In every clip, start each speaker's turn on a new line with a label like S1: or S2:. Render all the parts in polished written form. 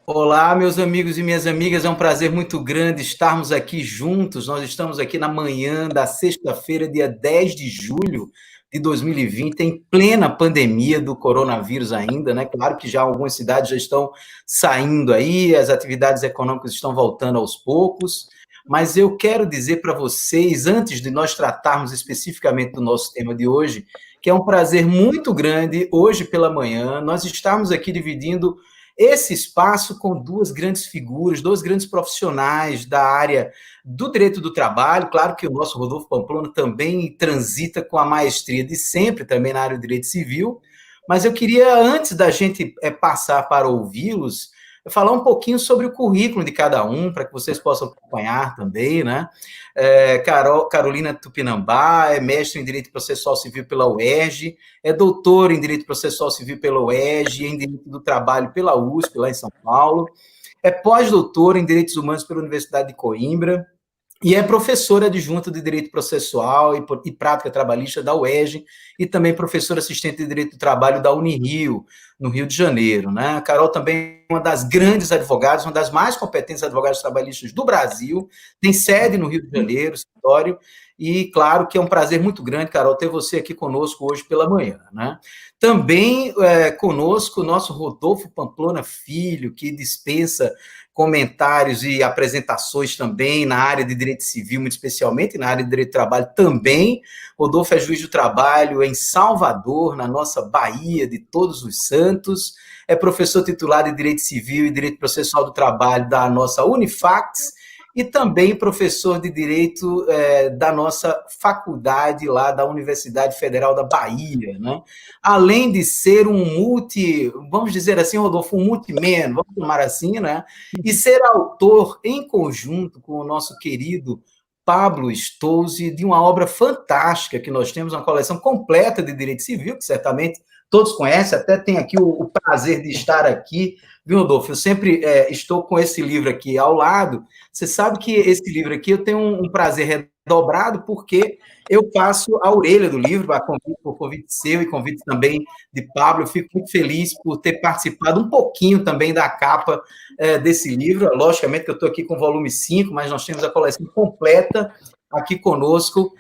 S1: Olá, meus amigos e minhas amigas, é um prazer muito grande estarmos aqui juntos. Nós estamos aqui na manhã da sexta-feira, dia 10 de julho de 2020, em plena pandemia do coronavírus ainda, né? Claro que já algumas cidades já estão saindo aí, as atividades econômicas estão voltando aos poucos, mas eu quero dizer para vocês, antes de nós tratarmos especificamente do nosso tema de hoje, que é um prazer muito grande, hoje pela manhã, nós estamos aqui dividindo esse espaço com duas grandes figuras, dois grandes profissionais da área do direito do trabalho. Claro que o nosso Rodolfo Pamplona também transita com a maestria de sempre, também na área do direito civil, mas eu queria, antes da gente passar para ouvi-los, falar um pouquinho sobre o currículo de cada um, para que vocês possam acompanhar também, né? Carolina Tupinambá é mestre em Direito Processual Civil pela UERJ, é doutor em Direito Processual Civil pela UERJ, em Direito do Trabalho pela USP, lá em São Paulo, é pós-doutor em Direitos Humanos pela Universidade de Coimbra, e é professora adjunta de Direito Processual e Prática Trabalhista da UERJ e também professora assistente de Direito do Trabalho da Unirio, no Rio de Janeiro. Né? A Carol também é uma das grandes advogadas, uma das mais competentes advogadas trabalhistas do Brasil, tem sede no Rio de Janeiro, escritório, e claro que é um prazer muito grande, Carol, ter você aqui conosco hoje pela manhã. Né? Também conosco o nosso Rodolfo Pamplona Filho, que dispensa comentários e apresentações também na área de direito civil, muito especialmente na área de direito do trabalho também. Rodolfo é juiz do trabalho em Salvador, na nossa Bahia de Todos os Santos, é professor titular de Direito Civil e Direito Processual do Trabalho da nossa Unifacs, e também professor de Direito da nossa faculdade lá da Universidade Federal da Bahia, né? Além de ser um vamos dizer assim, Rodolfo, um multiman, vamos chamar assim, né? E ser autor, em conjunto com o nosso querido Pablo Stouzy, de uma obra fantástica que nós temos, uma coleção completa de direito civil, que certamente todos conhecem, até tem aqui o prazer de estar aqui, viu, Rodolfo? Eu sempre estou com esse livro aqui ao lado. Você sabe que esse livro aqui eu tenho um prazer redobrado, porque eu passo a orelha do livro, por convite seu e convite também de Pablo. Eu fico muito feliz por ter participado um pouquinho também da capa desse livro. Logicamente que eu estou aqui com o volume 5, mas nós temos a coleção completa aqui conosco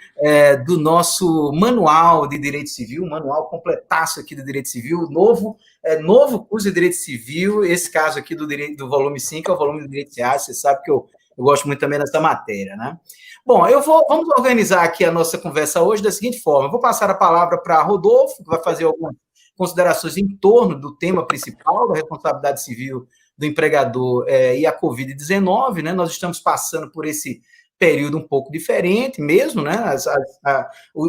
S1: do nosso manual de Direito Civil, um manual completaço aqui de Direito Civil, novo curso de Direito Civil. Esse caso aqui do volume 5 é o volume de Direito Reais. Você sabe que eu gosto muito também dessa matéria, né? Bom, vamos organizar aqui a nossa conversa hoje da seguinte forma. Eu vou passar a palavra para Rodolfo, que vai fazer algumas considerações em torno do tema principal, da responsabilidade civil do empregador e a Covid-19, né? Nós estamos passando por esse período um pouco diferente mesmo, né?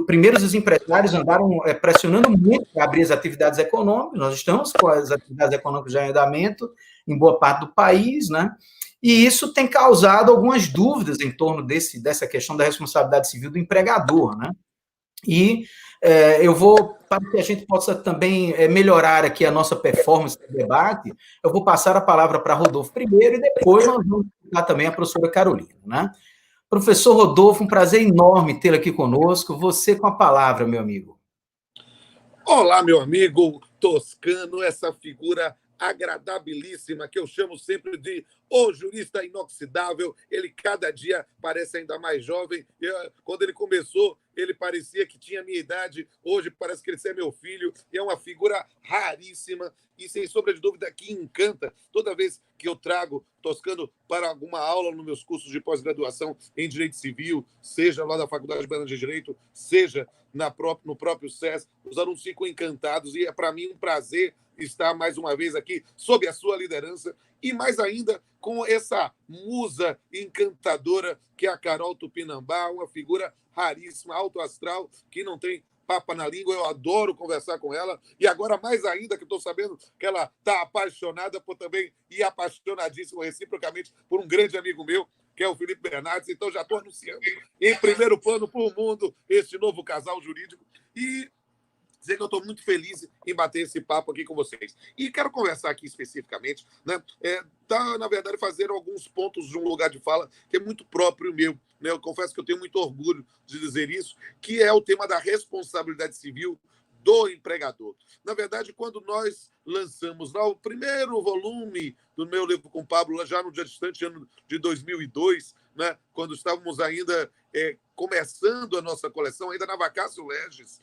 S1: Primeiro, os empresários andaram pressionando muito para abrir as atividades econômicas. Nós estamos com as atividades econômicas já em andamento em boa parte do país, né? E isso tem causado algumas dúvidas em torno dessa questão da responsabilidade civil do empregador, né? E eu vou, para que a gente possa também melhorar aqui a nossa performance de debate, eu vou passar a palavra para Rodolfo primeiro e depois nós vamos escutar também a professora Carolina, né? Professor Rodolfo, um prazer enorme tê-lo aqui conosco. Você com a palavra, meu amigo.
S2: Olá, meu amigo Toscano, essa figura agradabilíssima que eu chamo sempre de o jurista inoxidável. Ele cada dia parece ainda mais jovem. Quando ele começou, ele parecia que tinha a minha idade. Hoje parece que ele é meu filho. E é uma figura raríssima e, sem sombra de dúvida, que encanta. Toda vez que eu trago Toscano para alguma aula nos meus cursos de pós-graduação em Direito Civil, seja lá da Faculdade Baiana de Direito, seja no próprio SES, os alunos ficam encantados e é para mim um prazer estar mais uma vez aqui sob a sua liderança e mais ainda com essa musa encantadora que é a Carol Tupinambá, uma figura raríssima, alto astral, que não tem papa na língua. Eu adoro conversar com ela e agora mais ainda que estou sabendo que ela está apaixonada por também e apaixonadíssima reciprocamente por um grande amigo meu, que é o Felipe Bernardes. Então já estou anunciando em primeiro plano para o mundo este novo casal jurídico e dizer que eu estou muito feliz em bater esse papo aqui com vocês. E quero conversar aqui especificamente, né? Na verdade, fazer alguns pontos de um lugar de fala que é muito próprio meu. Eu confesso que eu tenho muito orgulho de dizer isso, que é o tema da responsabilidade civil do empregador. Na verdade, quando nós lançamos lá o primeiro volume do meu livro com o Pablo, já no dia distante ano de 2002, né, quando estávamos ainda começando a nossa coleção, ainda na Vacácio Legis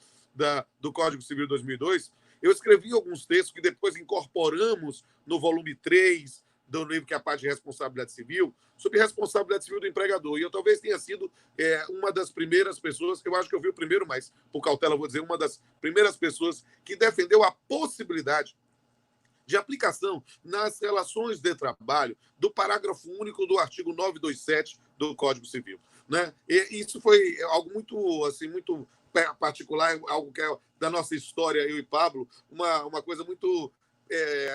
S2: do Código Civil de 2002, eu escrevi alguns textos que depois incorporamos no volume 3 do livro, que é a parte de responsabilidade civil, sobre responsabilidade civil do empregador. E eu talvez tenha sido uma das primeiras pessoas, eu acho que eu vi o primeiro, mas por cautela vou dizer, uma das primeiras pessoas que defendeu a possibilidade de aplicação nas relações de trabalho do parágrafo único do artigo 927 do Código Civil. Né? E isso foi algo muito, assim, muito particular, algo que é da nossa história, eu e Pablo, uma coisa muito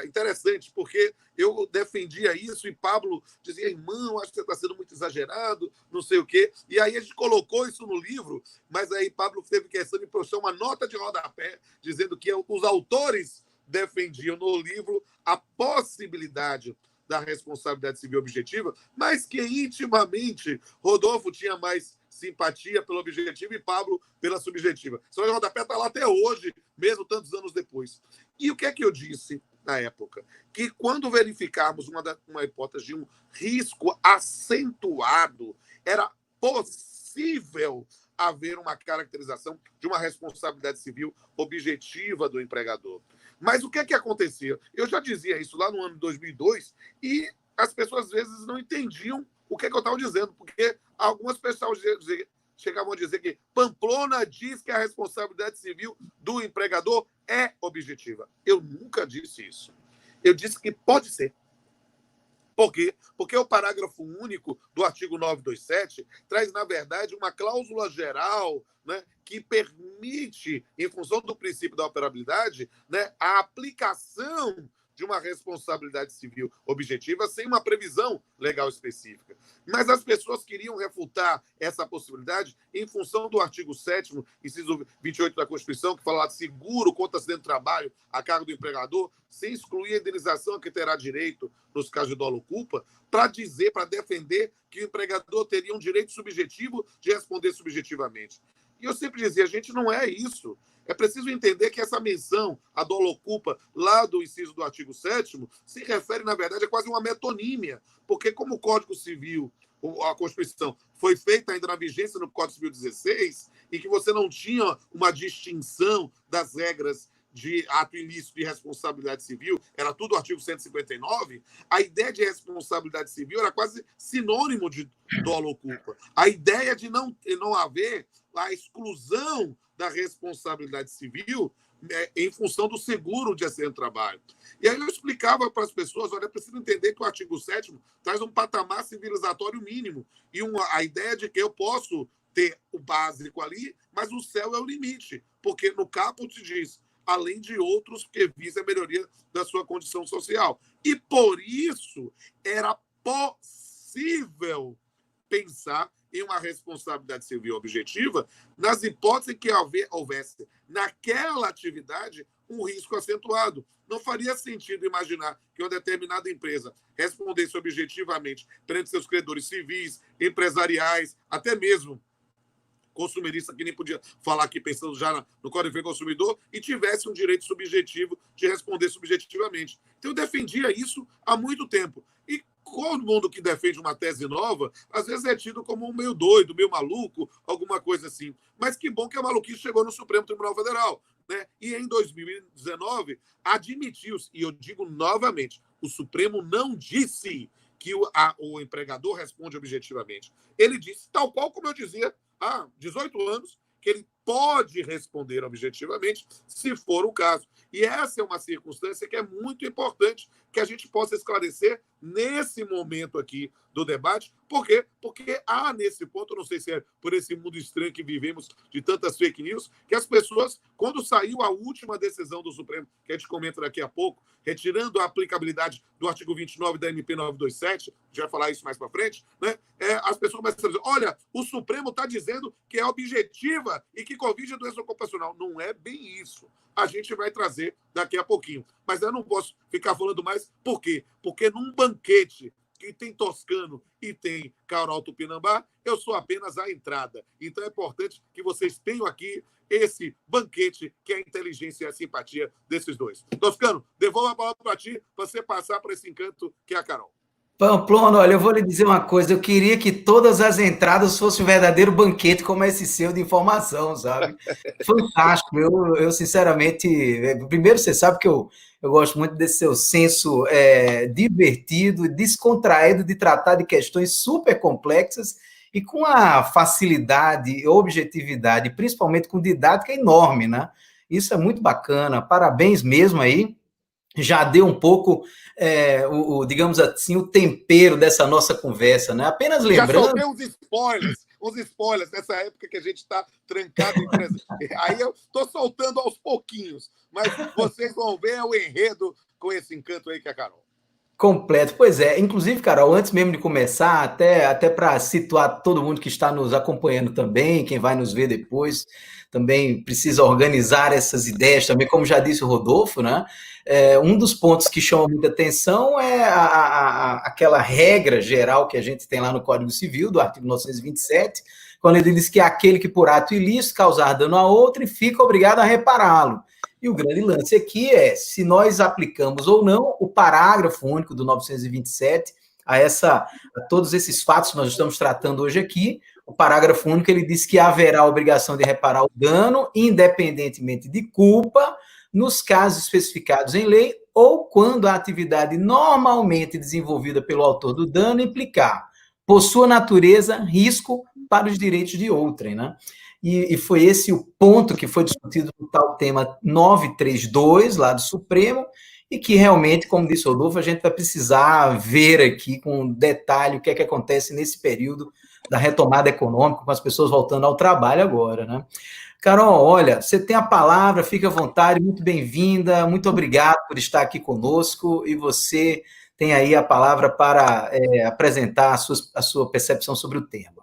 S2: interessante, porque eu defendia isso e Pablo dizia, irmão, acho que você está sendo muito exagerado, não sei o quê. E aí a gente colocou isso no livro, mas aí Pablo teve questão de puxar uma nota de rodapé, dizendo que os autores defendiam no livro a possibilidade da responsabilidade civil objetiva, mas que intimamente Rodolfo tinha mais simpatia pelo objetivo e Pablo pela subjetiva. Essa nota de rodapé está lá até hoje, mesmo tantos anos depois. E o que é que eu disse na época? Que quando verificarmos uma hipótese de um risco acentuado, era possível haver uma caracterização de uma responsabilidade civil objetiva do empregador. Mas o que é que acontecia? Eu já dizia isso lá no ano de 2002 e as pessoas às vezes não entendiam o que é que eu estava dizendo, porque algumas pessoas chegavam a dizer que Pamplona diz que a responsabilidade civil do empregador é objetiva. Eu nunca disse isso. Eu disse que pode ser. Por quê? Porque o parágrafo único do artigo 927 traz, na verdade, uma cláusula geral, né, que permite, em função do princípio da operabilidade, né, a aplicação de uma responsabilidade civil objetiva sem uma previsão legal específica. Mas as pessoas queriam refutar essa possibilidade em função do artigo 7º, inciso 28 da Constituição, que fala de seguro contra acidente de trabalho a cargo do empregador, sem excluir a indenização a que terá direito nos casos de dolo ou culpa, para defender que o empregador teria um direito subjetivo de responder subjetivamente. E eu sempre dizia, gente, não é isso. É preciso entender que essa menção a dolo ou culpa lá do inciso do artigo 7º se refere, na verdade, a quase uma metonímia, porque como o Código Civil, a Constituição, foi feita ainda na vigência no Código Civil 16, e que você não tinha uma distinção das regras de ato ilícito de responsabilidade civil, era tudo o artigo 159, a ideia de responsabilidade civil era quase sinônimo de dolo ou culpa. A ideia de não haver a exclusão da responsabilidade civil em função do seguro de acidente de trabalho. E aí eu explicava para as pessoas, olha, é preciso entender que o artigo 7º traz um patamar civilizatório mínimo e a ideia de que eu posso ter o básico ali, mas o céu é o limite, porque no caput diz, além de outros que visam a melhoria da sua condição social. E por isso era possível pensar em uma responsabilidade civil objetiva nas hipóteses em que houvesse naquela atividade um risco acentuado. Não faria sentido imaginar que uma determinada empresa respondesse objetivamente perante seus credores civis, empresariais, até mesmo consumerista, que nem podia falar aqui pensando já no Código de Defesa do Consumidor, e tivesse um direito subjetivo de responder subjetivamente. Então, eu defendia isso há muito tempo. E todo mundo que defende uma tese nova, às vezes é tido como um meio doido, meio maluco, alguma coisa assim. Mas que bom que a maluquice chegou no Supremo Tribunal Federal. Né? E em 2019, admitiu-se, e eu digo novamente, o Supremo não disse que o empregador responde objetivamente. Ele disse, tal qual como eu dizia há 18 anos, que ele pode responder objetivamente, se for o caso. E essa é uma circunstância que é muito importante que a gente possa esclarecer nesse momento aqui do debate. Por quê? Porque há nesse ponto, não sei se é por esse mundo estranho que vivemos de tantas fake news, que as pessoas, quando saiu a última decisão do Supremo, que a gente comenta daqui a pouco, retirando a aplicabilidade do artigo 29 da MP 927, já vai falar isso mais para frente, né? As pessoas começam a dizer, olha, o Supremo está dizendo que é objetiva e que Covid é doença ocupacional. Não é bem isso. A gente vai trazer daqui a pouquinho. Mas eu não posso ficar falando mais. Por quê? Porque num banquete que tem Toscano e tem Carol Tupinambá, eu sou apenas a entrada. Então é importante que vocês tenham aqui esse banquete que é a inteligência e a simpatia desses dois. Toscano, devolvo a palavra para ti, para você passar para esse encanto que é a Carol.
S1: Pamplona, olha, eu vou lhe dizer uma coisa, eu queria que todas as entradas fossem um verdadeiro banquete como esse seu de informação, sabe? Fantástico, eu sinceramente, primeiro você sabe que eu gosto muito desse seu senso divertido, descontraído de tratar de questões super complexas e com a facilidade, objetividade, principalmente com didática enorme, né? Isso é muito bacana, parabéns mesmo aí. Já deu um pouco, digamos assim, o tempero dessa nossa conversa, né? Apenas lembrando...
S2: Já soltei uns spoilers nessa época que a gente está trancado em trânsito. Aí eu estou soltando aos pouquinhos, mas vocês vão ver o enredo com esse encanto aí que é a Carol.
S1: Completo, pois é. Inclusive, Carol, antes mesmo de começar, até para situar todo mundo que está nos acompanhando também, quem vai nos ver depois, também precisa organizar essas ideias também, como já disse o Rodolfo, né? Um dos pontos que chama muita atenção é aquela regra geral que a gente tem lá no Código Civil, do artigo 927, quando ele diz que é aquele que por ato ilícito causar dano a outro e fica obrigado a repará-lo. E o grande lance aqui é se nós aplicamos ou não o parágrafo único do 927 a todos esses fatos que nós estamos tratando hoje aqui. O parágrafo único ele diz que haverá a obrigação de reparar o dano, independentemente de culpa, nos casos especificados em lei ou quando a atividade normalmente desenvolvida pelo autor do dano implicar, por sua natureza, risco para os direitos de outrem, né? E foi esse o ponto que foi discutido no tal tema 932, lá do Supremo, e que realmente, como disse o Rodolfo, a gente vai precisar ver aqui com detalhe o que é que acontece nesse período da retomada econômica, com as pessoas voltando ao trabalho agora, né? Carol, olha, você tem a palavra, fique à vontade, muito bem-vinda, muito obrigado por estar aqui conosco, e você tem aí a palavra para apresentar a sua percepção sobre o tema.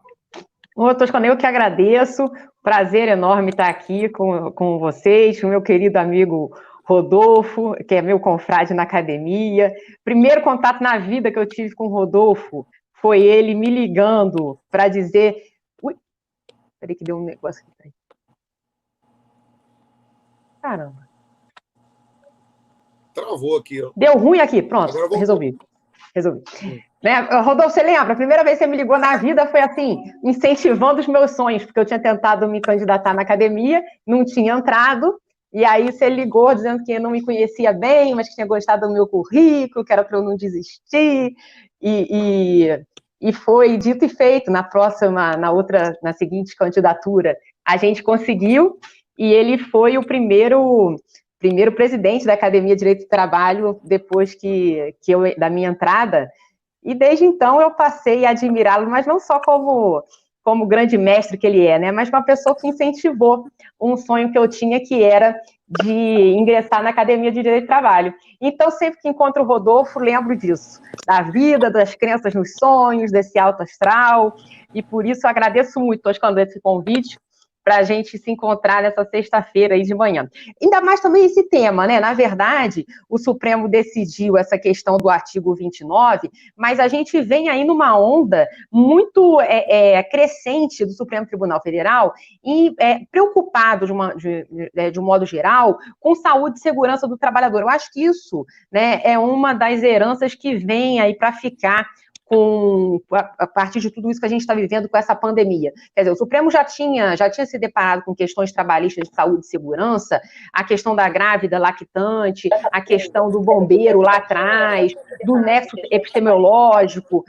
S3: Ô, Toscano, eu que agradeço, prazer enorme estar aqui com vocês, com o meu querido amigo Rodolfo, que é meu confrade na academia. Primeiro contato na vida que eu tive com o Rodolfo foi ele me ligando para dizer... Ui, peraí que deu um negócio aqui. Caramba.
S2: Travou aqui. Ó.
S3: Deu ruim aqui, pronto, resolvi. Né? Rodolfo, você lembra? A primeira vez que você me ligou na vida foi assim, incentivando os meus sonhos, porque eu tinha tentado me candidatar na academia, não tinha entrado, e aí você ligou dizendo que não me conhecia bem, mas que tinha gostado do meu currículo, que era para eu não desistir, e foi dito e feito. Na seguinte candidatura, a gente conseguiu, e ele foi o primeiro presidente da Academia de Direito do Trabalho depois da minha entrada, e desde então eu passei a admirá-lo, mas não só como grande mestre que ele é, né, mas uma pessoa que incentivou um sonho que eu tinha, que era de ingressar na Academia de Direito do Trabalho. Então, sempre que encontro o Rodolfo, lembro disso, da vida, das crenças nos sonhos, desse alto astral, e por isso eu agradeço muito, Toscano, esse convite, para a gente se encontrar nessa sexta-feira aí de manhã. Ainda mais também esse tema, né? Na verdade, o Supremo decidiu essa questão do artigo 29, mas a gente vem aí numa onda muito crescente do Supremo Tribunal Federal e preocupado, de um modo geral, com saúde e segurança do trabalhador. Eu acho que isso, né, é uma das heranças que vem aí para ficar a partir de tudo isso que a gente está vivendo com essa pandemia. Quer dizer, o Supremo já tinha se deparado com questões trabalhistas de saúde e segurança, a questão da grávida lactante, a questão do bombeiro lá atrás, do nexo epidemiológico,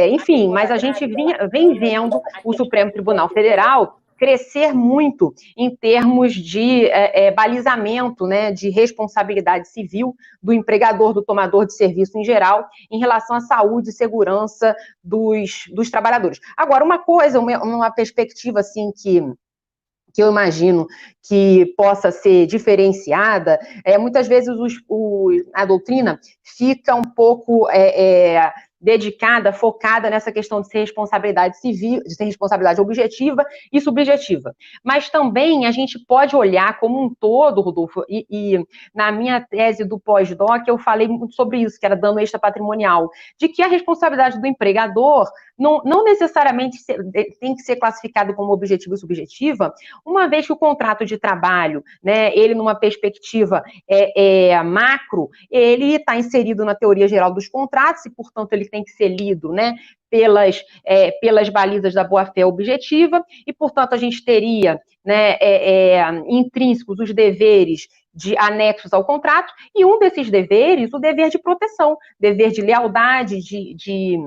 S3: enfim, mas a gente vem vendo o Supremo Tribunal Federal crescer muito em termos de balizamento, né, de responsabilidade civil do empregador, do tomador de serviço em geral, em relação à saúde e segurança dos trabalhadores. Agora, uma perspectiva assim que eu imagino que possa ser diferenciada, muitas vezes a doutrina fica um pouco dedicada, focada nessa questão de ser responsabilidade civil, de ser responsabilidade objetiva e subjetiva. Mas também a gente pode olhar como um todo, Rodolfo, e na minha tese do pós-doc eu falei muito sobre isso, que era dano extra patrimonial, de que a responsabilidade do empregador não necessariamente tem que ser classificado como objetiva e subjetiva, uma vez que o contrato de trabalho, né, ele numa perspectiva macro, ele está inserido na teoria geral dos contratos e, portanto, ele tem que ser lido, né, pelas balizas da boa-fé objetiva e, portanto, a gente teria, né, intrínsecos os deveres de anexos ao contrato, e um desses deveres, o dever de proteção, dever de lealdade, de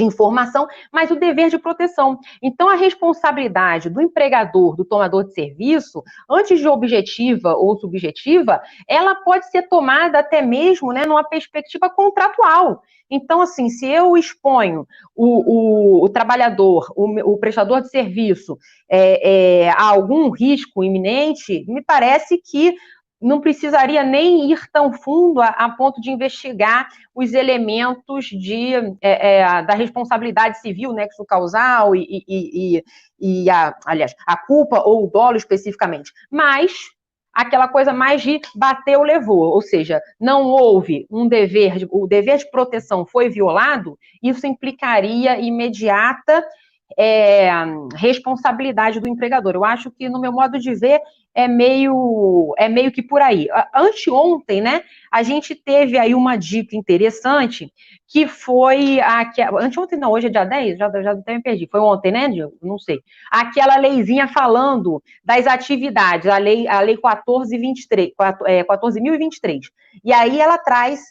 S3: informação, mas o dever de proteção. Então, a responsabilidade do empregador, do tomador de serviço, antes de objetiva ou subjetiva, ela pode ser tomada até mesmo, né, numa perspectiva contratual. Então, assim, se eu exponho o trabalhador, o prestador de serviço, a algum risco iminente, me parece que não precisaria nem ir tão fundo a ponto de investigar os elementos da responsabilidade civil, nexo causal aliás, a culpa ou o dolo especificamente. Mas aquela coisa mais de bateu, levou, ou seja, não houve o dever de proteção foi violado, isso implicaria imediata responsabilidade do empregador. Eu acho que, no meu modo de ver, é meio que por aí. Anteontem, né, a gente teve aí uma dica interessante, que foi anteontem não, hoje é dia 10, já até me perdi, foi ontem, né, Diogo? Não sei. Aquela leizinha falando das atividades, a lei 14.023. E aí ela traz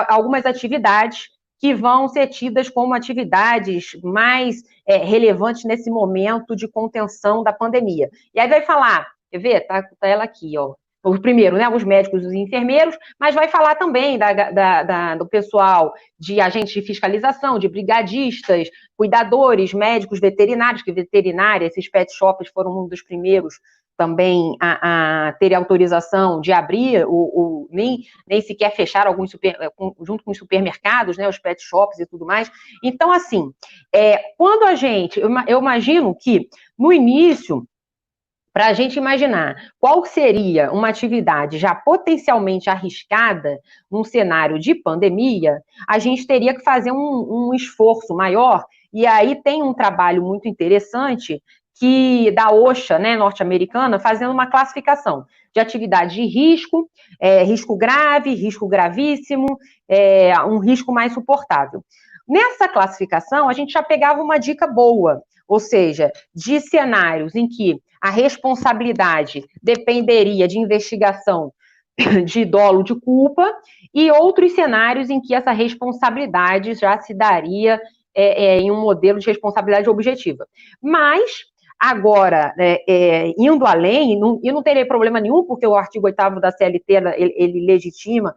S3: algumas atividades que vão ser tidas como atividades mais relevantes nesse momento de contenção da pandemia. E aí vai falar, quer ver? Tá ela aqui, ó. Primeiro, né, os médicos e os enfermeiros, mas vai falar também do pessoal de agentes de fiscalização, de brigadistas, cuidadores, médicos, veterinários, que veterinária, esses pet shops foram um dos primeiros também a ter autorização de abrir, nem sequer fechar alguns junto com os supermercados, né, os pet shops e tudo mais. então, assim, quando eu imagino que, no início, para a gente imaginar qual seria uma atividade já potencialmente arriscada num cenário de pandemia, a gente teria que fazer um esforço maior, e aí tem um trabalho muito interessante da OSHA, né, norte-americana, fazendo uma classificação de atividade de risco, risco grave, risco gravíssimo, um risco mais suportável. Nessa classificação, a gente já pegava uma dica boa, ou seja, de cenários em que a responsabilidade dependeria de investigação de dolo de culpa, e outros cenários em que essa responsabilidade já se daria em um modelo de responsabilidade objetiva. Mas, agora, indo além, e não teria problema nenhum, porque o artigo 8º da CLT, ele legitima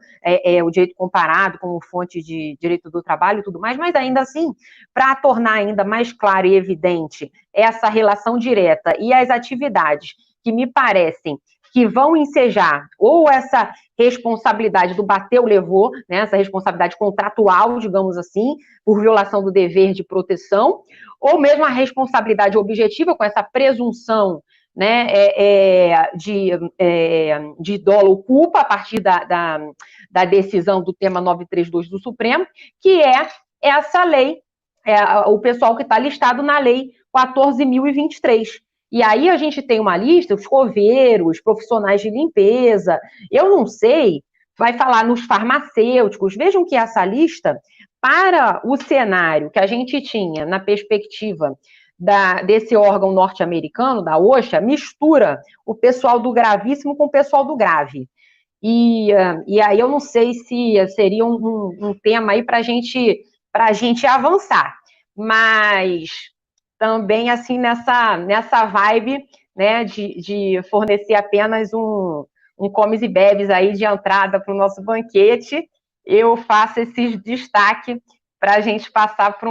S3: o direito comparado como fonte de direito do trabalho e tudo mais, mas ainda assim, para tornar ainda mais claro e evidente essa relação direta e as atividades que me parecem que vão ensejar ou essa responsabilidade do bateu, levou, né, essa responsabilidade contratual, digamos assim, por violação do dever de proteção, ou mesmo a responsabilidade objetiva, com essa presunção, né, de dolo ou culpa, a partir da decisão do tema 932 do Supremo, que é essa lei, o pessoal que está listado na lei 14.023. E aí a gente tem uma lista, os coveiros, profissionais de limpeza, eu não sei, vai falar nos farmacêuticos. Vejam que essa lista, para o cenário que a gente tinha na perspectiva desse órgão norte-americano, da OSHA, mistura o pessoal do gravíssimo com o pessoal do grave. E aí eu não sei se seria um tema aí para a gente avançar, mas também, assim, nessa vibe, né, de fornecer apenas um comes e bebes aí de entrada para o nosso banquete, eu faço esse destaque para a gente passar para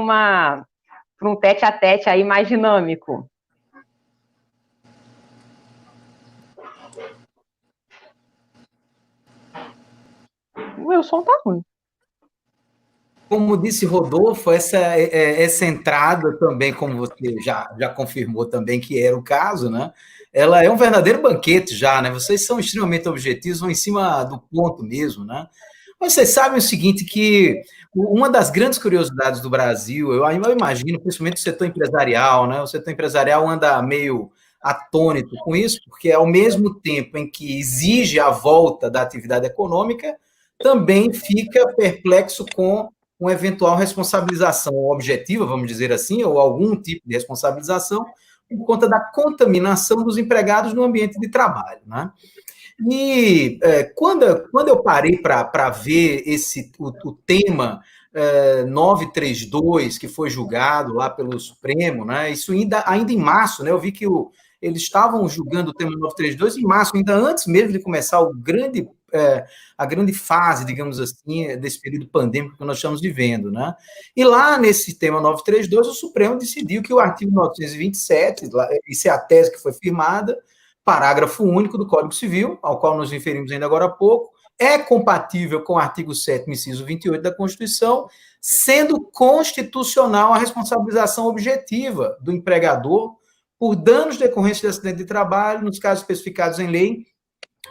S3: um tete-a-tete aí mais dinâmico. O meu som tá ruim.
S1: como disse Rodolfo, essa entrada também, como você já confirmou também que era o caso, né? Ela é um verdadeiro banquete já, né? Vocês são extremamente objetivos, vão em cima do ponto mesmo, né? Mas vocês sabem o seguinte, que uma das grandes curiosidades do Brasil, eu imagino, principalmente o setor empresarial, né? O setor empresarial anda meio atônito com isso, porque ao mesmo tempo em que exige a volta da atividade econômica, também fica perplexo com uma eventual responsabilização objetiva, vamos dizer assim, ou algum tipo de responsabilização, por conta da contaminação dos empregados no ambiente de trabalho, né? E quando eu parei para ver o tema 932, que foi julgado lá pelo Supremo, né, isso ainda em março, né, eu vi que eles estavam julgando o tema 932 em março, ainda antes mesmo de começar a grande fase, digamos assim, desse período pandêmico que nós estamos vivendo, né? E lá nesse tema 932, o Supremo decidiu que o artigo 927, isso é a tese que foi firmada, parágrafo único do Código Civil, ao qual nos referimos ainda agora há pouco, é compatível com o artigo 7º, inciso 28 da Constituição, sendo constitucional a responsabilização objetiva do empregador por danos decorrentes de acidente de trabalho, nos casos especificados em lei,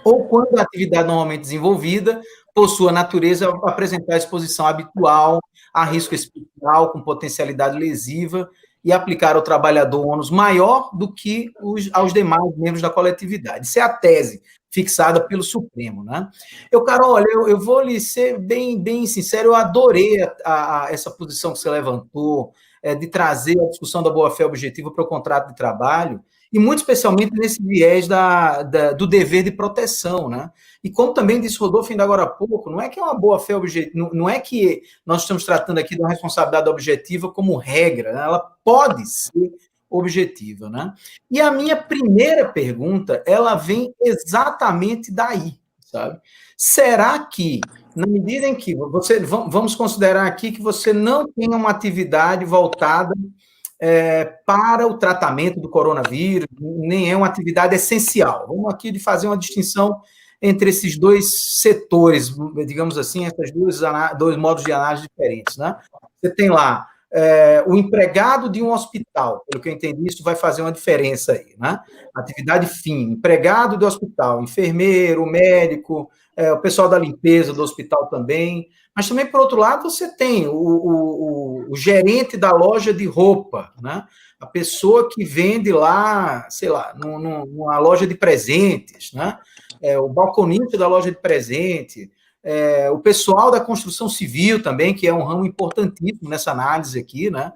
S1: ou quando a atividade normalmente desenvolvida, por sua natureza, apresentar exposição habitual a risco especial com potencialidade lesiva e aplicar ao trabalhador ônus maior do que aos demais membros da coletividade. Isso é a tese fixada pelo Supremo, né? Carol, olha, eu vou lhe ser bem sincero, eu adorei essa posição que você levantou, de trazer a discussão da boa-fé objetiva para o contrato de trabalho, e muito especialmente nesse viés do dever de proteção, né? E como também disse Rodolfo ainda agora há pouco, não é que é uma boa-fé objetiva, não é que nós estamos tratando aqui de uma responsabilidade objetiva como regra, né? Ela pode ser objetiva, né? E a minha primeira pergunta, ela vem exatamente daí, sabe? Será que, na medida em que vamos considerar aqui que você não tem uma atividade voltada para o tratamento do coronavírus, nem é uma atividade essencial. Vamos aqui fazer uma distinção entre esses dois setores, digamos assim, esses dois modos de análise diferentes, né? Você tem lá o empregado de um hospital, pelo que eu entendi, isso vai fazer uma diferença aí, né? Atividade fim, empregado do hospital, enfermeiro, médico, o pessoal da limpeza do hospital também, mas também, por outro lado, você tem o gerente da loja de roupa, né? A pessoa que vende lá, sei lá, numa loja de presentes, né? O balconista da loja de presente, o pessoal da construção civil também, que é um ramo importantíssimo nessa análise aqui, né?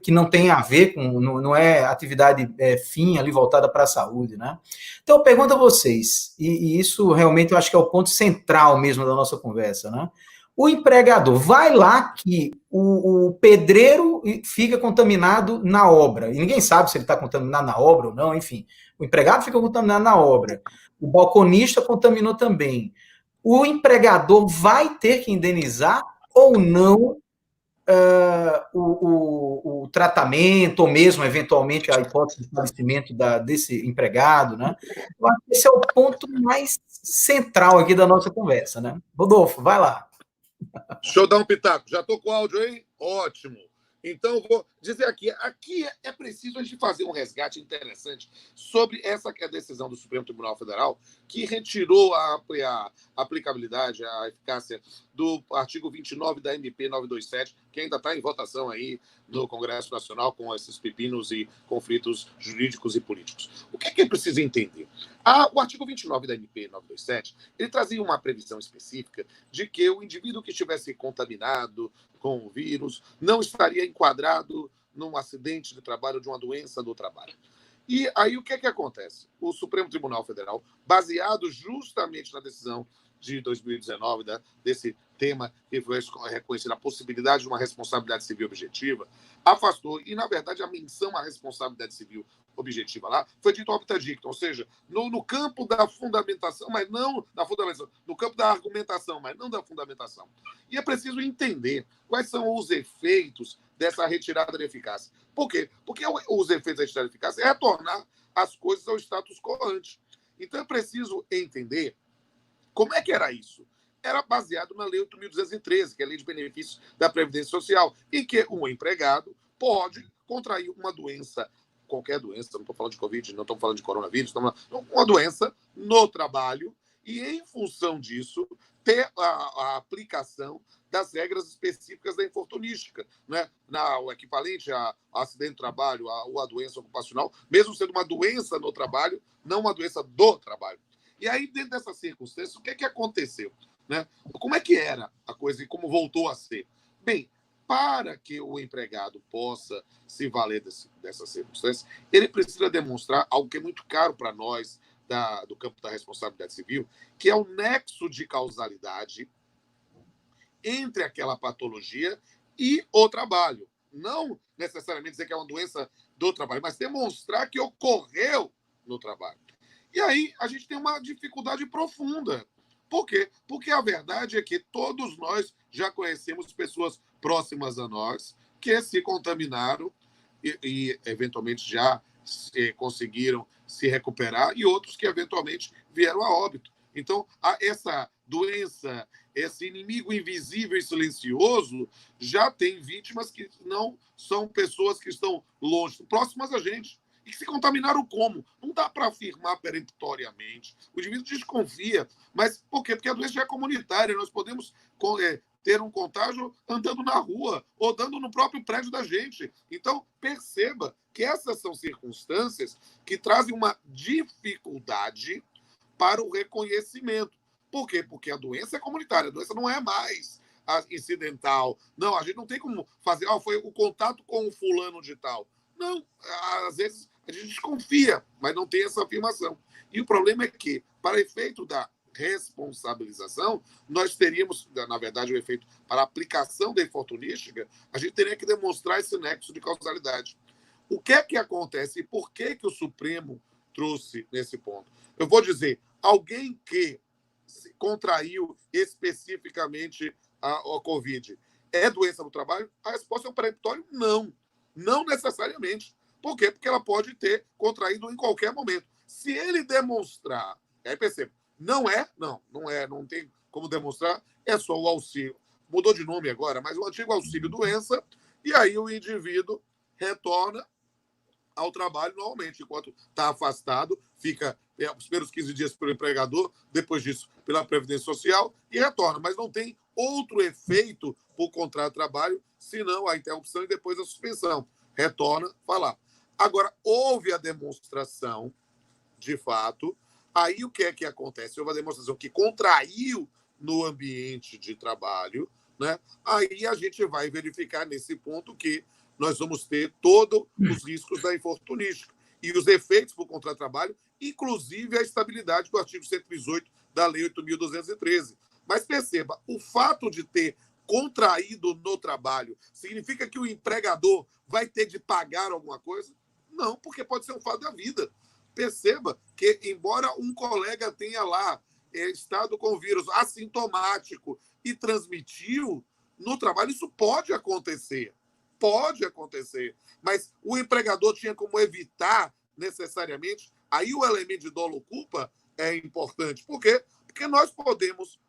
S1: Que não tem a ver com, não é atividade fim ali voltada para a saúde, né? Então, eu pergunto a vocês, e isso realmente eu acho que é o ponto central mesmo da nossa conversa, né? O empregador vai lá que o pedreiro fica contaminado na obra, e ninguém sabe se ele está contaminado na obra ou não, enfim, o empregado fica contaminado na obra, o balconista contaminou também. O empregador vai ter que indenizar ou não o tratamento, ou mesmo, eventualmente, a hipótese de falecimento desse empregado, né? Eu acho que esse é o ponto mais central aqui da nossa conversa, né? Rodolfo, vai lá.
S2: Deixa eu dar um pitaco. Já estou com o áudio aí? Ótimo. Então, vou dizer aqui é preciso a gente fazer um resgate interessante sobre essa decisão do Supremo Tribunal Federal, que retirou a aplicabilidade, a eficácia do artigo 29 da MP 927, que ainda está em votação aí no Congresso Nacional com esses pepinos e conflitos jurídicos e políticos. O que é preciso entender? O artigo 29 da MP 927, ele trazia uma previsão específica de que o indivíduo que estivesse contaminado com o vírus não estaria enquadrado num acidente de trabalho, de uma doença do trabalho. E aí o que acontece? O Supremo Tribunal Federal, baseado justamente na decisão de 2019, desse tema que foi reconhecido a possibilidade de uma responsabilidade civil objetiva, afastou, e na verdade a menção à responsabilidade civil objetiva lá foi dito opta dicta, ou seja, no campo da fundamentação, mas não da fundamentação, no campo da argumentação, mas não da fundamentação. E é preciso entender quais são os efeitos dessa retirada de eficácia. Por quê? Porque os efeitos da retirada de eficácia é retornar as coisas ao status quo antes. Então é preciso entender como é que era isso. era baseado na Lei 8.213, que é a Lei de Benefícios da Previdência Social, em que um empregado pode contrair uma doença, qualquer doença, não estou falando de Covid, não estou falando de coronavírus, uma doença no trabalho, e, em função disso, ter a aplicação das regras específicas da infortunística, né? O equivalente a acidente de trabalho, ou a doença ocupacional, mesmo sendo uma doença no trabalho, não uma doença do trabalho. E aí, dentro dessa circunstância, o que aconteceu? Né? Como é que era a coisa e como voltou a ser? Bem, para que o empregado possa se valer dessa circunstância, ele precisa demonstrar algo que é muito caro para nós, do campo da responsabilidade civil, que é o nexo de causalidade entre aquela patologia e o trabalho. Não necessariamente dizer que é uma doença do trabalho, mas demonstrar que ocorreu no trabalho. E aí a gente tem uma dificuldade profunda. Por quê? Porque a verdade é que todos nós já conhecemos pessoas próximas a nós que se contaminaram e eventualmente já conseguiram se recuperar, e outros que eventualmente vieram a óbito. Então, essa doença, esse inimigo invisível e silencioso, já tem vítimas que não são pessoas que estão longe, próximas a gente, e que se contaminaram como? Não dá para afirmar peremptoriamente. O indivíduo desconfia. Mas por quê? Porque a doença já é comunitária. Nós podemos ter um contágio andando na rua ou andando no próprio prédio da gente. Então, perceba que essas são circunstâncias que trazem uma dificuldade para o reconhecimento. Por quê? Porque a doença é comunitária. A doença não é mais incidental. Não, a gente não tem como fazer, foi o contato com o fulano de tal. Não, às vezes a gente desconfia, mas não tem essa afirmação. E o problema é que, para efeito da responsabilização, nós teríamos, na verdade, o efeito para a aplicação da infortunística, a gente teria que demonstrar esse nexo de causalidade. O que é que acontece e por que o Supremo trouxe nesse ponto? Eu vou dizer, alguém que contraiu especificamente a Covid é doença do trabalho? A resposta é um peremptório não. Não necessariamente. Por quê? Porque ela pode ter contraído em qualquer momento. Se ele demonstrar, aí perceba, não tem como demonstrar, é só o auxílio. Mudou de nome agora, mas o antigo auxílio-doença, e aí o indivíduo retorna ao trabalho normalmente, enquanto está afastado, fica os primeiros 15 dias pelo empregador, depois disso pela Previdência Social, e retorna. Mas não tem outro efeito por contrato de trabalho, senão a interrupção e depois a suspensão. Retorna, falar. Agora, houve a demonstração, de fato, aí o que é que acontece? Houve a demonstração que contraiu no ambiente de trabalho, né? Aí a gente vai verificar nesse ponto que nós vamos ter todos os riscos da infortunística e os efeitos por contrato de trabalho, inclusive a estabilidade do artigo 118 da Lei 8.213. Mas perceba, o fato de ter contraído no trabalho significa que o empregador vai ter de pagar alguma coisa? Não, porque pode ser um fato da vida. Perceba que, embora um colega tenha lá estado com o vírus assintomático e transmitiu, no trabalho isso pode acontecer. Pode acontecer. Mas o empregador tinha como evitar necessariamente. Aí o elemento de dolo culpa é importante. Por quê? Porque nós podemos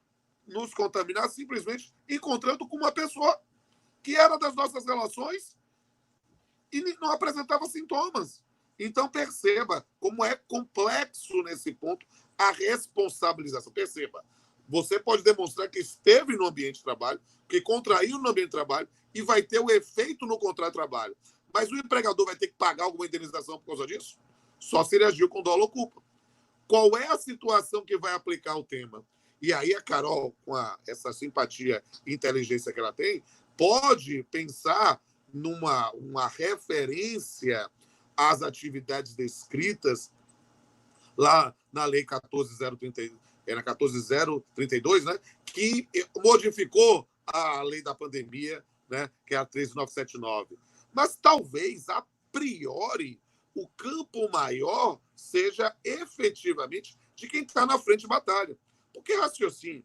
S2: nos contaminar simplesmente encontrando com uma pessoa que era das nossas relações e não apresentava sintomas. Então, perceba como é complexo nesse ponto a responsabilização. Perceba, você pode demonstrar que esteve no ambiente de trabalho, que contraiu no ambiente de trabalho e vai ter o efeito no contrato de trabalho. Mas o empregador vai ter que pagar alguma indenização por causa disso? Só se ele agiu com dolo ou culpa. Qual é a situação que vai aplicar o tema? E aí a Carol, com essa simpatia e inteligência que ela tem, pode pensar uma referência às atividades descritas lá na Lei 14.032, né, que modificou a lei da pandemia, né, que é a 13.979. Mas talvez, a priori, o campo maior seja efetivamente de quem está na frente de batalha. Porque, raciocínio,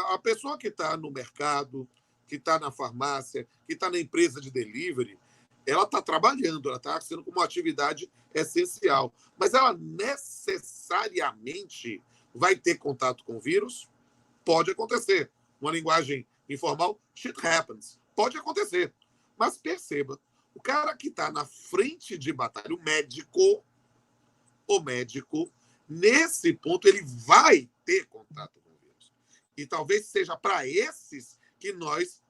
S2: a pessoa que está no mercado, que está na farmácia, que está na empresa de delivery, ela está trabalhando, ela está sendo como uma atividade essencial. Mas ela necessariamente vai ter contato com o vírus? Pode acontecer. Uma linguagem informal, shit happens. Pode acontecer. Mas perceba, o cara que está na frente de batalha, o médico, nesse ponto, ele vai ter contato com o vírus. E talvez seja para esses que nós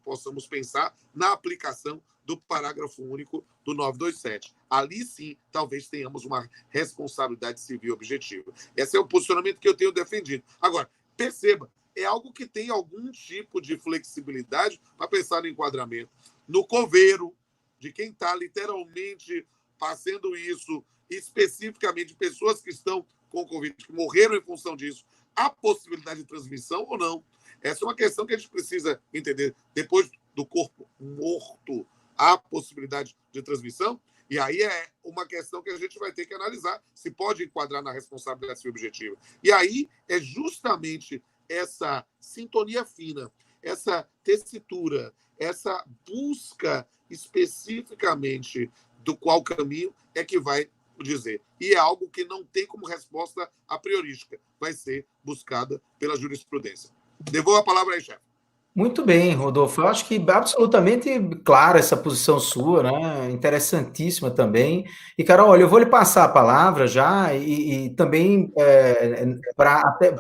S2: possamos pensar na aplicação do parágrafo único do 927. Ali sim, talvez tenhamos uma responsabilidade civil objetiva. Esse é o posicionamento que eu tenho defendido. Agora, perceba, é algo que tem algum tipo de flexibilidade para pensar no enquadramento. No coveiro, de quem está literalmente fazendo isso, especificamente pessoas que estão com Covid, que morreram em função disso, há possibilidade de transmissão ou não? Essa é uma questão que a gente precisa entender. Depois do corpo morto, há possibilidade de transmissão? E aí é uma questão que a gente vai ter que analisar se pode enquadrar na responsabilidade civil objetiva. E aí é justamente essa sintonia fina, essa tessitura, essa busca especificamente do qual caminho é que vai dizer. E é algo que não tem como resposta a priorística, vai ser buscada pela jurisprudência. Devolvo a palavra aí, chefe.
S1: Muito bem, Rodolfo. Eu acho que absolutamente clara essa posição sua, né? Interessantíssima também. E, Carol, olha, eu vou lhe passar a palavra já e também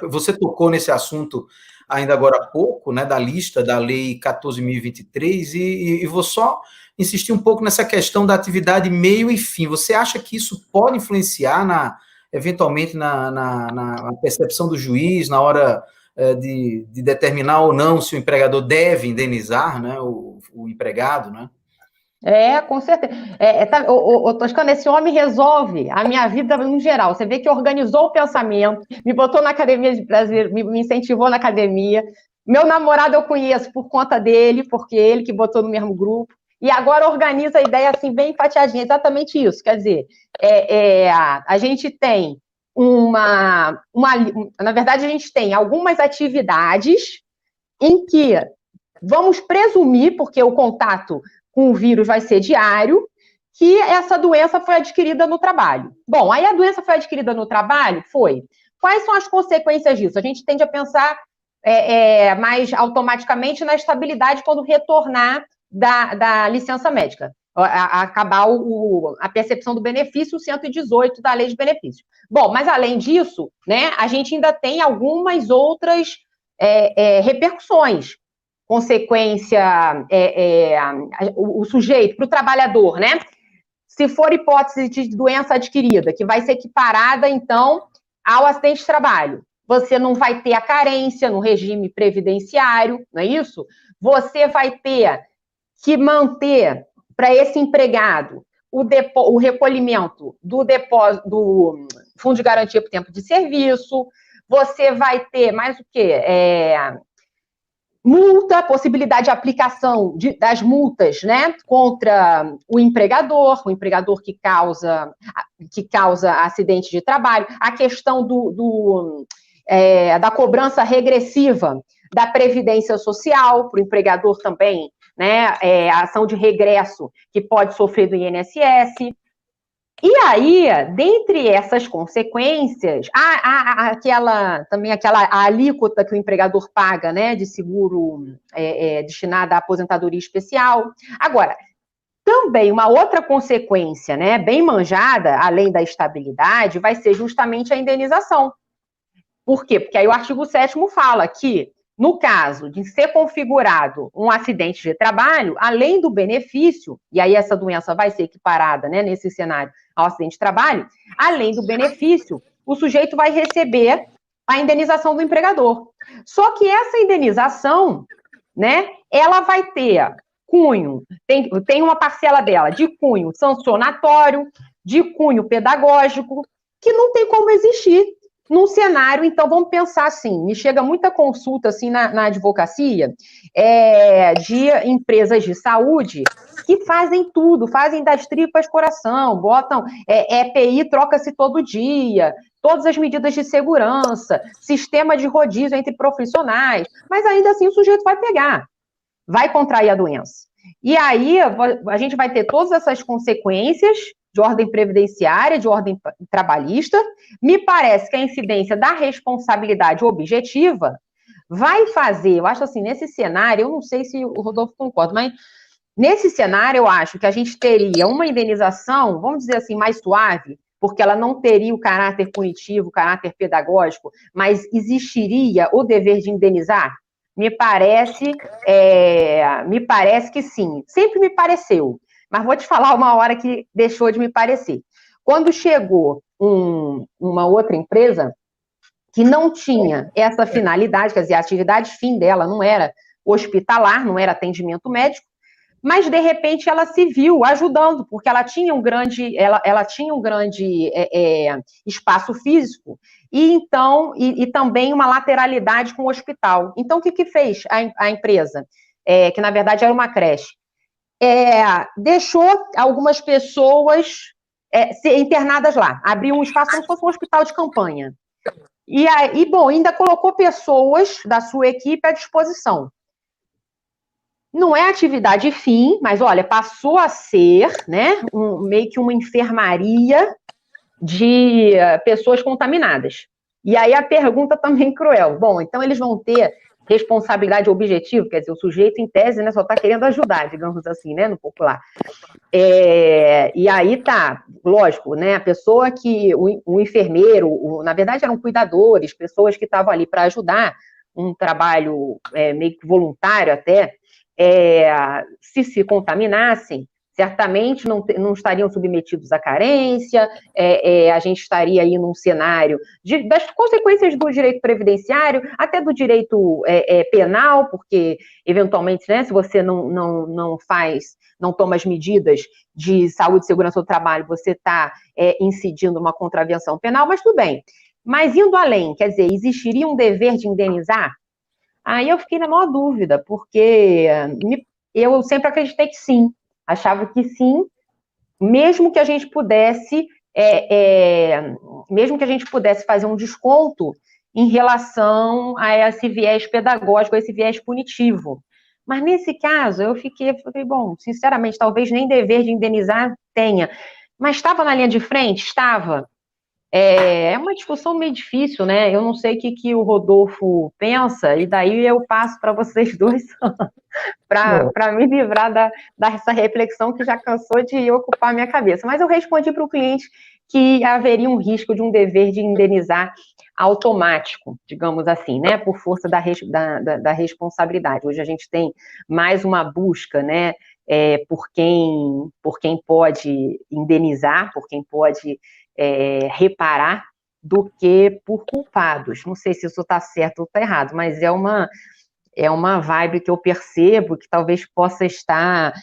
S1: você tocou nesse assunto ainda agora há pouco, né? Da lista da Lei 14.023 e vou só insistir um pouco nessa questão da atividade meio e fim. Você acha que isso pode influenciar eventualmente na percepção do juiz na hora de determinar ou não se o empregador deve indenizar, né, o empregado, né?
S3: Com certeza. Toscano, esse homem resolve a minha vida no geral. Você vê que organizou o pensamento, me botou na academia brasileira, me incentivou na academia. Meu namorado eu conheço por conta dele, porque ele que botou no mesmo grupo. E agora organiza a ideia assim, bem fatiadinha. Exatamente isso. Quer dizer, a gente tem na verdade, a gente tem algumas atividades em que vamos presumir, porque o contato com o vírus vai ser diário, que essa doença foi adquirida no trabalho. Bom, aí a doença foi adquirida no trabalho? Foi. Quais são as consequências disso? A gente tende a pensar mais automaticamente na estabilidade quando retornar da licença médica. Acabar a percepção do benefício, o 118 da Lei de Benefícios. Bom, mas além disso, né, a gente ainda tem algumas outras repercussões. Consequência, o sujeito, para o trabalhador, né? Se for hipótese de doença adquirida, que vai ser equiparada, então, ao acidente de trabalho, você não vai ter a carência no regime previdenciário, não é isso? Você vai ter que manter para esse empregado o recolhimento do Fundo de Garantia por Tempo de Serviço, você vai ter mais o quê? Multa, possibilidade de aplicação das multas, né, contra o empregador que causa acidente de trabalho, a questão da cobrança regressiva da Previdência Social, para o empregador também, né, a ação de regresso que pode sofrer do INSS. E aí, dentre essas consequências, aquela alíquota que o empregador paga, né, de seguro destinada à aposentadoria especial. Agora, também uma outra consequência, né, bem manjada, além da estabilidade, vai ser justamente a indenização. Por quê? Porque aí o artigo 7º fala que, no caso de ser configurado um acidente de trabalho, além do benefício, e aí essa doença vai ser equiparada, né, nesse cenário ao acidente de trabalho, além do benefício, o sujeito vai receber a indenização do empregador. Só que essa indenização, né, ela vai ter cunho, tem uma parcela dela de cunho sancionatório, de cunho pedagógico, que não tem como existir num cenário. Então, vamos pensar assim, me chega muita consulta assim na advocacia de empresas de saúde que fazem tudo, fazem das tripas coração, botam EPI, troca-se todo dia, todas as medidas de segurança, sistema de rodízio entre profissionais, mas ainda assim o sujeito vai pegar, vai contrair a doença. E aí a gente vai ter todas essas consequências de ordem previdenciária, de ordem trabalhista. Me parece que a incidência da responsabilidade objetiva vai fazer, eu acho assim, nesse cenário, eu não sei se o Rodolfo concorda, mas nesse cenário eu acho que a gente teria uma indenização, vamos dizer assim, mais suave, porque ela não teria o caráter punitivo, o caráter pedagógico, mas existiria o dever de indenizar? Me parece que sim. Sempre me pareceu, mas vou te falar uma hora que deixou de me parecer. Quando chegou uma outra empresa que não tinha essa finalidade, quer dizer, a atividade fim dela não era hospitalar, não era atendimento médico, mas de repente ela se viu ajudando, porque ela tinha um grande espaço físico e então e também uma lateralidade com o hospital. Então o que fez a empresa, que na verdade era uma creche, deixou algumas pessoas ser internadas lá, abriu um espaço como se fosse um hospital de campanha. E aí, bom, ainda colocou pessoas da sua equipe à disposição. Não é atividade fim, mas olha, passou a ser, né, meio que uma enfermaria de pessoas contaminadas. E aí a pergunta também cruel. Bom, então eles vão ter responsabilidade objetiva, quer dizer, o sujeito em tese, né, só está querendo ajudar, digamos assim, né, no popular. E aí tá, lógico, né, a pessoa que, o enfermeiro, na verdade eram cuidadores, pessoas que estavam ali para ajudar, um trabalho meio que voluntário até, se contaminassem, certamente não estariam submetidos à carência, a gente estaria aí num cenário das consequências do direito previdenciário, até do direito penal, porque, eventualmente, né, se você não toma as medidas de saúde e segurança do trabalho, você está incidindo uma contravenção penal, mas tudo bem. Mas indo além, quer dizer, existiria um dever de indenizar? Aí eu fiquei na maior dúvida, porque eu sempre acreditei que sim, achava que sim, mesmo que a gente pudesse fazer um desconto em relação a esse viés pedagógico, a esse viés punitivo. Mas nesse caso, eu falei, bom, sinceramente, talvez nem dever de indenizar tenha. Mas estava na linha de frente? Estava. É uma discussão meio difícil, né? Eu não sei o que o Rodolfo pensa, e daí eu passo para vocês dois para me livrar dessa reflexão que já cansou de ocupar a minha cabeça. Mas eu respondi para o cliente que haveria um risco de um dever de indenizar automático, digamos assim, né? Por força da responsabilidade. Hoje a gente tem mais uma busca, né? Por quem pode indenizar, por quem pode reparar, do que por culpados. Não sei se isso está certo ou está errado, mas é uma vibe que eu percebo que talvez possa estar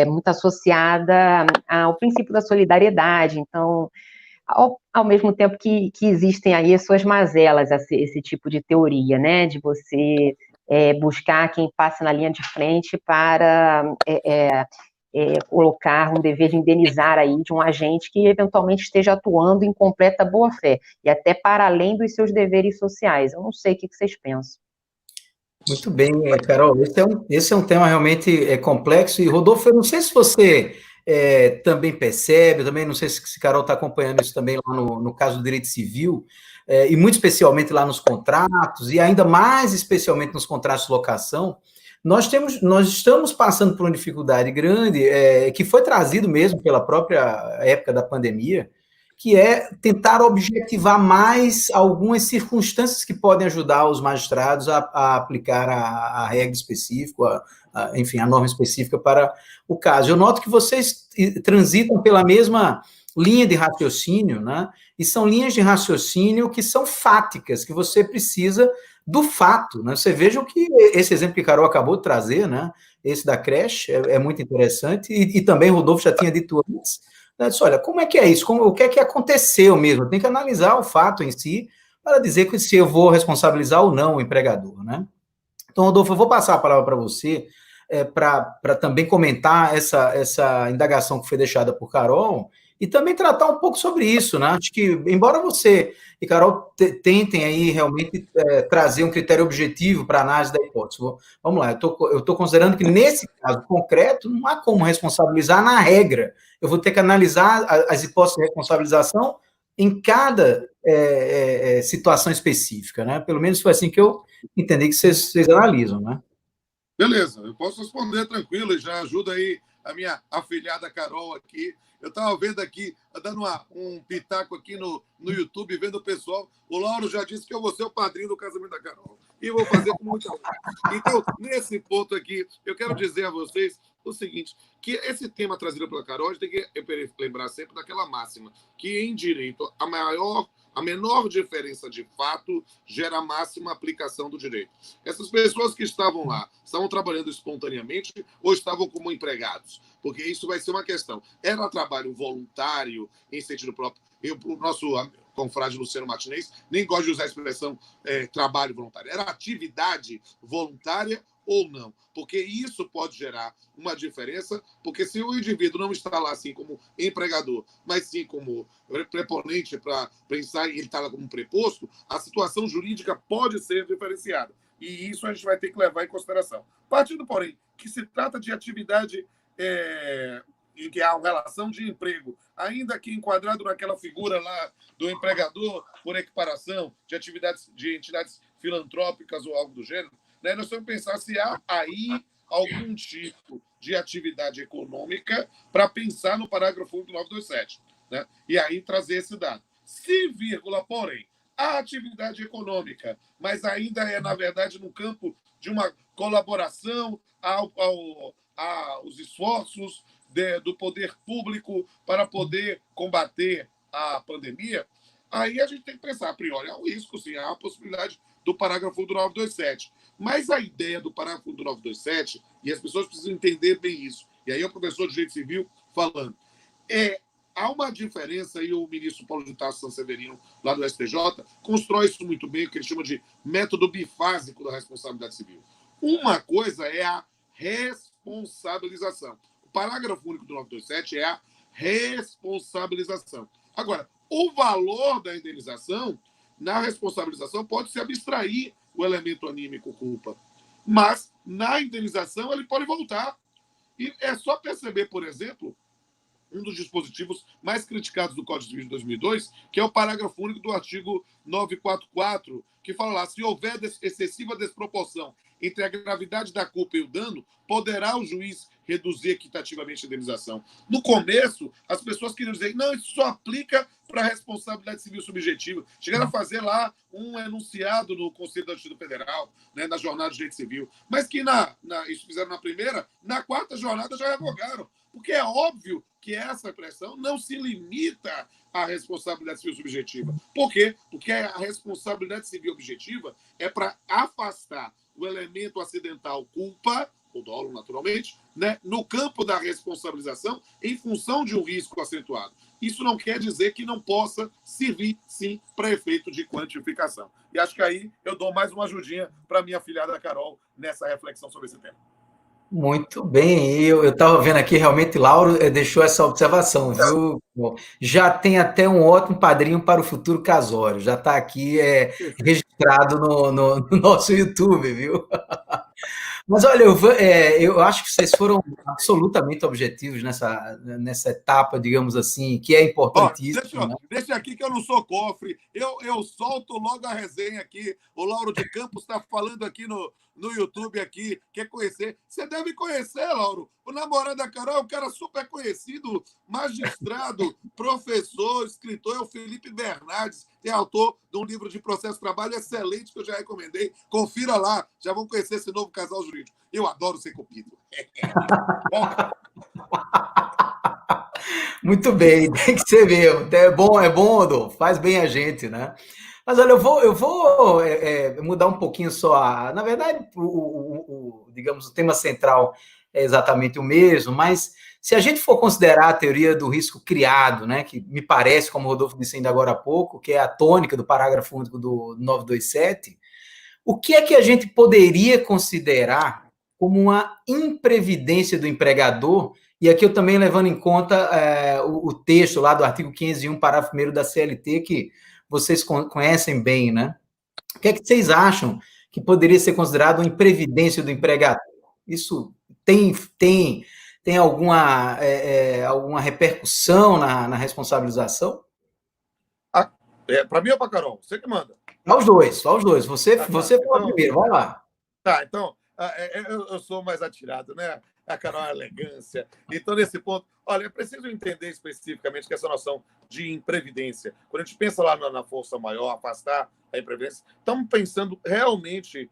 S3: muito associada ao princípio da solidariedade. Então, ao mesmo tempo que existem aí as suas mazelas, esse tipo de teoria, né, de você buscar quem passa na linha de frente para colocar um dever de indenizar aí de um agente que eventualmente esteja atuando em completa boa-fé, e até para além dos seus deveres sociais. Eu não sei o que vocês pensam.
S1: Muito bem, Carol, esse é um tema realmente complexo, e Rodolfo, eu não sei se você também percebe, eu também não sei se Carol está acompanhando isso também lá no caso do direito civil, e muito especialmente lá nos contratos, e ainda mais especialmente nos contratos de locação. Nós estamos passando por uma dificuldade grande, que foi trazido mesmo pela própria época da pandemia, que é tentar objetivar mais algumas circunstâncias que podem ajudar os magistrados a aplicar a regra específica, enfim, a norma específica para o caso. Eu noto que vocês transitam pela mesma linha de raciocínio, né? E são linhas de raciocínio que são fáticas, que você precisa do fato, né? Você veja que esse exemplo que a Carol acabou de trazer, né? Esse da creche é muito interessante, e também Rodolfo já tinha dito antes, né? Disse, olha, como é que é isso? O que é que aconteceu mesmo? Tem que analisar o fato em si para dizer se eu vou responsabilizar ou não o empregador, né? Então, Rodolfo, eu vou passar a palavra para você, para também comentar essa indagação que foi deixada por Carol, e também tratar um pouco sobre isso, né? Acho que, embora você e Carol tentem aí realmente trazer um critério objetivo para a análise da hipótese, vamos lá, eu estou considerando que nesse caso concreto não há como responsabilizar na regra, eu vou ter que analisar as hipóteses de responsabilização em cada situação específica, né? Pelo menos foi assim que eu entendi que vocês analisam, né?
S2: Beleza, eu posso responder tranquilo e já ajuda aí a minha afilhada Carol aqui. Eu estava vendo aqui, dando um pitaco aqui no YouTube, vendo o pessoal. O Lauro já disse que eu vou ser o padrinho do casamento da Carol. E vou fazer com muita honra. Então, nesse ponto aqui, eu quero dizer a vocês o seguinte, que esse tema trazido pela Carol, a gente tem que lembrar sempre daquela máxima, que em direito, a menor diferença de fato gera a máxima aplicação do direito. Essas pessoas que estavam lá, estavam trabalhando espontaneamente ou estavam como empregados? Porque isso vai ser uma questão. Era trabalho voluntário, em sentido próprio. O nosso confrade Luciano Martinez nem gosta de usar a expressão trabalho voluntário. Era atividade voluntária ou não? Porque isso pode gerar uma diferença, porque se o indivíduo não está lá assim como empregador, mas sim como preponente para pensar em ele estar lá como preposto, a situação jurídica pode ser diferenciada. E isso a gente vai ter que levar em consideração. Partindo, porém, que se trata de atividade em que há uma relação de emprego, ainda que enquadrado naquela figura lá do empregador por equiparação de atividades de entidades filantrópicas ou algo do gênero, né, nós temos que pensar se há aí algum tipo de atividade econômica para pensar no parágrafo 1 do 927, né? E aí trazer esse dado. Se, vírgula, porém, a atividade econômica, mas ainda na verdade, no campo de uma colaboração aos esforços do poder público para poder combater a pandemia, aí a gente tem que pensar, a priori, há um risco, sim, há a possibilidade do parágrafo do 927. Mas a ideia do parágrafo do 927, e as pessoas precisam entender bem isso, e aí é o professor de Direito Civil falando, há uma diferença, e o ministro Paulo de Tarso Sanseverino, lá do STJ, constrói isso muito bem, o que ele chama de método bifásico da responsabilidade civil. Uma coisa é a responsabilização. O parágrafo único do 927 é a responsabilização. Agora, o valor da indenização, na responsabilização, pode se abstrair o elemento anímico culpa. Mas, na indenização, ele pode voltar. E é só perceber, por exemplo, um dos dispositivos mais criticados do Código Civil de 2002, que é o parágrafo único do artigo 944, que fala lá, se houver excessiva desproporção entre a gravidade da culpa e o dano, poderá o juiz reduzir equitativamente a indenização. No começo, as pessoas queriam dizer, não, isso só aplica para a responsabilidade civil subjetiva. Chegaram a fazer lá um enunciado no Conselho da Justiça Federal, né, na Jornada de Direito Civil, mas que isso fizeram na primeira, na quarta jornada já revogaram. Porque é óbvio que essa pressão não se limita à responsabilidade civil subjetiva. Por quê? Porque a responsabilidade civil objetiva é para afastar o elemento acidental culpa, o dolo naturalmente, né, no campo da responsabilização em função de um risco acentuado. Isso não quer dizer que não possa servir, sim, para efeito de quantificação. E acho que aí eu dou mais uma ajudinha para minha afilhada Carol nessa reflexão sobre esse tema.
S1: Muito bem, eu estava vendo aqui, realmente, Lauro deixou essa observação, viu? Já tem até um ótimo padrinho para o futuro casório, já está aqui registrado no nosso YouTube, viu? Mas olha, eu acho que vocês foram absolutamente objetivos nessa etapa, digamos assim, que é importantíssima.
S2: Deixa aqui que eu não sou cofre, eu solto logo a resenha aqui, o Lauro de Campos está falando aqui no YouTube aqui, quer conhecer? Você deve conhecer, Lauro. O namorado da Carol é um cara super conhecido, magistrado, professor, escritor, é o Felipe Bernardes, que é autor de um livro de processo de trabalho excelente que eu já recomendei. Confira lá, já vão conhecer esse novo casal jurídico. Eu adoro ser copido.
S1: Muito bem, tem que ser mesmo. É bom, Rodolfo, faz bem a gente, né? Mas olha, eu vou mudar um pouquinho só. Na verdade, digamos, o tema central é exatamente o mesmo, mas se a gente for considerar a teoria do risco criado, né, que me parece, como o Rodolfo disse ainda agora há pouco, que é a tônica do parágrafo único do 927, o que é que a gente poderia considerar como uma imprevidência do empregador? E aqui eu também levando em conta o texto lá do artigo 501, parágrafo 1º da CLT, que vocês conhecem bem, né? O que é que vocês acham que poderia ser considerado uma imprevidência do empregador? Isso tem alguma repercussão na responsabilização?
S2: Para mim ou para Carol? Você que manda.
S1: Só os dois. Você fala primeiro, vai lá.
S2: Tá, então, eu sou mais atirado, né? A Carol é elegância. Então, nesse ponto, olha, é preciso entender especificamente que essa noção de imprevidência, quando a gente pensa lá na força maior, afastar a imprevidência, estamos pensando realmente,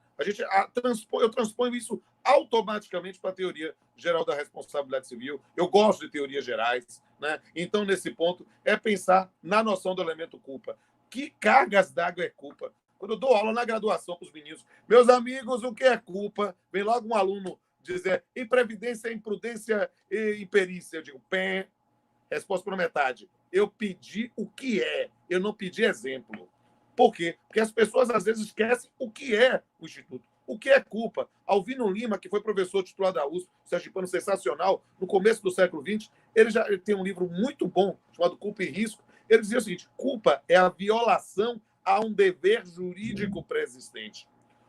S2: eu transponho isso automaticamente para a teoria geral da responsabilidade civil. Eu gosto de teorias gerais, né? Então, nesse ponto, é pensar na noção do elemento culpa. Que cargas d'água é culpa? Quando eu dou aula na graduação para os meninos, meus amigos, o que é culpa? Vem logo um aluno dizer imprevidência, imprudência e imperícia. Eu digo, pé, resposta por metade. Eu pedi o que é, eu não pedi exemplo. Por quê? Porque as pessoas às vezes esquecem o que é o Instituto. O que é culpa? Alvino Lima, que foi professor titular da USP, sergipano sensacional, no começo do século XX, ele tem um livro muito bom, chamado Culpa e Risco. Ele dizia o seguinte, culpa é a violação a um dever jurídico pré-existente.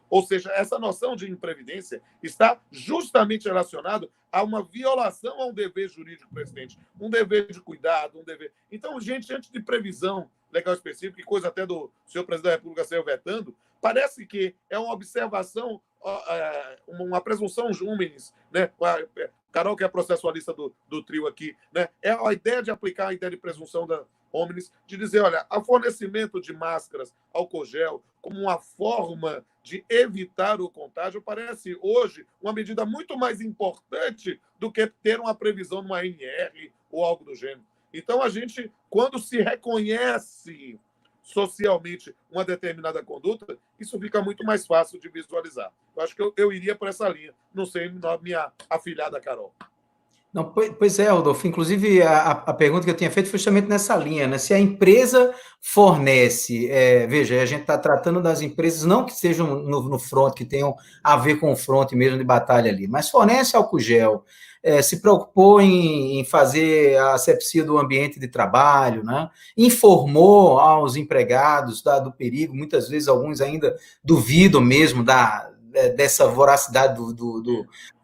S2: Ou seja, essa noção de imprevidência está justamente relacionada a uma violação a um dever jurídico pré-existente, um dever de cuidado, um dever... Então, gente, antes de previsão legal específica, e coisa até do senhor presidente da República saiu vetando, parece que é uma observação, uma presunção juminis, né? Carol, que é a processualista do trio aqui, né? É a ideia de aplicar a ideia de presunção da homens, de dizer, olha, o fornecimento de máscaras, álcool gel, como uma forma de evitar o contágio, parece hoje uma medida muito mais importante do que ter uma previsão numa ANR ou algo do gênero. Então, a gente, quando se reconhece socialmente uma determinada conduta, isso fica muito mais fácil de visualizar. Eu acho que eu iria por essa linha, não sei, na minha afilhada Carol.
S1: Não, pois é, Rodolfo. Inclusive, a pergunta que eu tinha feito foi justamente nessa linha, né? Se a empresa fornece, veja, a gente está tratando das empresas não que sejam no front, que tenham a ver com o front mesmo de batalha ali, mas fornece álcool gel, se preocupou em fazer a asepsia do ambiente de trabalho, né? Informou aos empregados do perigo, muitas vezes alguns ainda duvidam mesmo dessa voracidade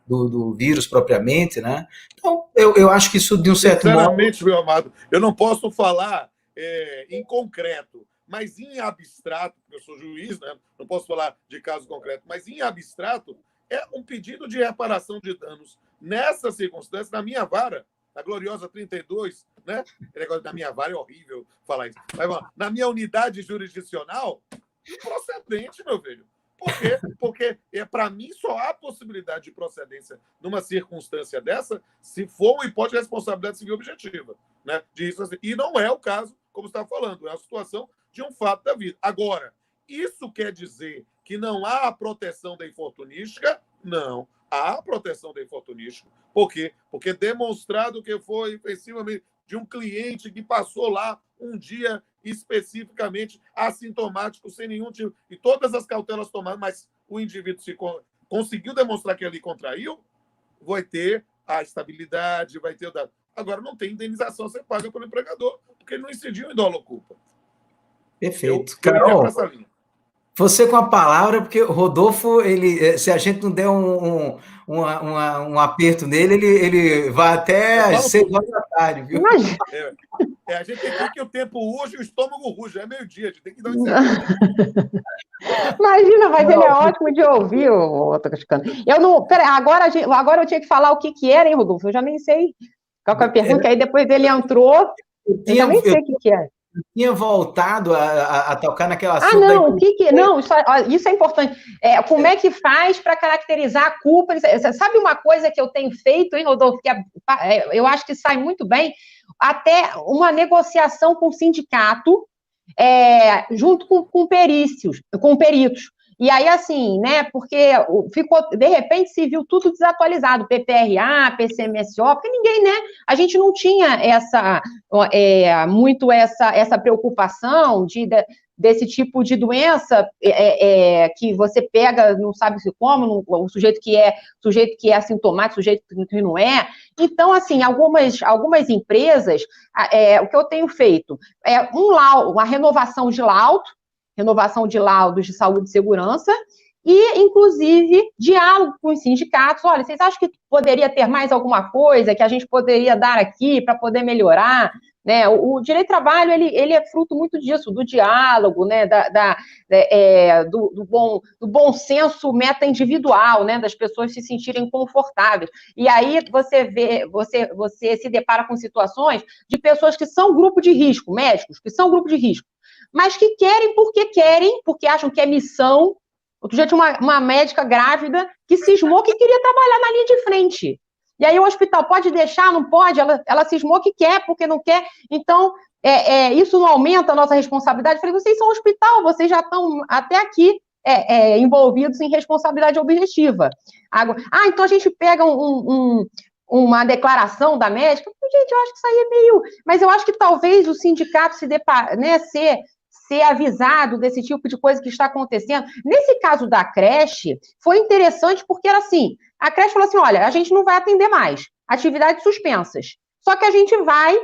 S1: do vírus propriamente, né? Então, eu acho que isso, de um certo modo...
S2: Sinceramente, meu amado, eu não posso falar em concreto, mas em abstrato, porque eu sou juiz, né? Não posso falar de caso concreto, mas em abstrato, é um pedido de reparação de danos. Nessa circunstância, na minha vara, na gloriosa 32, né? Na minha vara é horrível falar isso. Mas, na minha unidade jurisdicional, improcedente, meu filho. Por quê? Porque, para mim, só há possibilidade de procedência numa circunstância dessa se for uma hipótese de responsabilidade civil objetiva. Né? E não é o caso, como você está falando, é a situação de um fato da vida. Agora, isso quer dizer que não há a proteção da infortunística? Não. Há a proteção da infortunística. Por quê? Porque demonstrado que foi efetivamente de um cliente que passou lá um dia especificamente assintomático, sem nenhum tipo... E todas as cautelas tomadas, mas o indivíduo conseguiu demonstrar que ele contraiu, vai ter a estabilidade, vai ter o dado. Agora, não tem indenização a ser paga pelo empregador, porque ele não incidiu em dolo culpa.
S1: Perfeito. Carol, você com a palavra, porque o Rodolfo, se a gente não der um aperto nele, ele vai até às 6 horas da tarde, viu?
S2: A gente tem que o tempo urge e o estômago ruge. É meio-dia, a gente tem que dar um
S3: Imagina, mas ele é ótimo de ouvir, o Toscano. Eu não... Peraí, agora eu tinha que falar o que era, hein, Rodolfo? Eu já nem sei qual é a pergunta, aí depois ele entrou, eu já nem sei o que é.
S1: Eu tinha voltado a tocar naquela...
S3: Não, não, isso é importante. Como é que faz para caracterizar a culpa? Sabe uma coisa que eu tenho feito, hein, Rodolfo, que eu acho que sai muito bem? Até uma negociação com o sindicato, junto com peritos. E aí, assim, né, porque ficou, de repente, se viu tudo desatualizado, PPRA, PCMSO, porque ninguém, né, a gente não tinha muito essa preocupação desse tipo de doença que você pega, não sabe se como, o sujeito que é assintomático, o sujeito que não é. Então, assim, algumas empresas, o que eu tenho feito é uma renovação de laudos de saúde e segurança e, inclusive, diálogo com os sindicatos. Olha, vocês acham que poderia ter mais alguma coisa que a gente poderia dar aqui para poder melhorar? né? O direito do trabalho, ele é fruto muito disso, do diálogo, né? Do bom senso meta-individual, né? Das pessoas se sentirem confortáveis. E aí você se depara com situações de pessoas que são grupo de risco, médicos que são grupo de risco, mas que querem, porque acham que é missão. Outro dia tinha uma médica grávida que cismou que queria trabalhar na linha de frente. E aí o hospital pode deixar, não pode? Ela cismou que quer, porque não quer. Então, isso não aumenta a nossa responsabilidade? Eu falei, vocês são um hospital, vocês já estão até aqui envolvidos em responsabilidade objetiva. Então a gente pega uma declaração da médica. Gente, eu acho que isso aí é meio... Mas eu acho que talvez o sindicato ser avisado desse tipo de coisa que está acontecendo. Nesse caso da creche, foi interessante porque era assim, a creche falou assim, olha, a gente não vai atender mais, atividades suspensas, só que a gente vai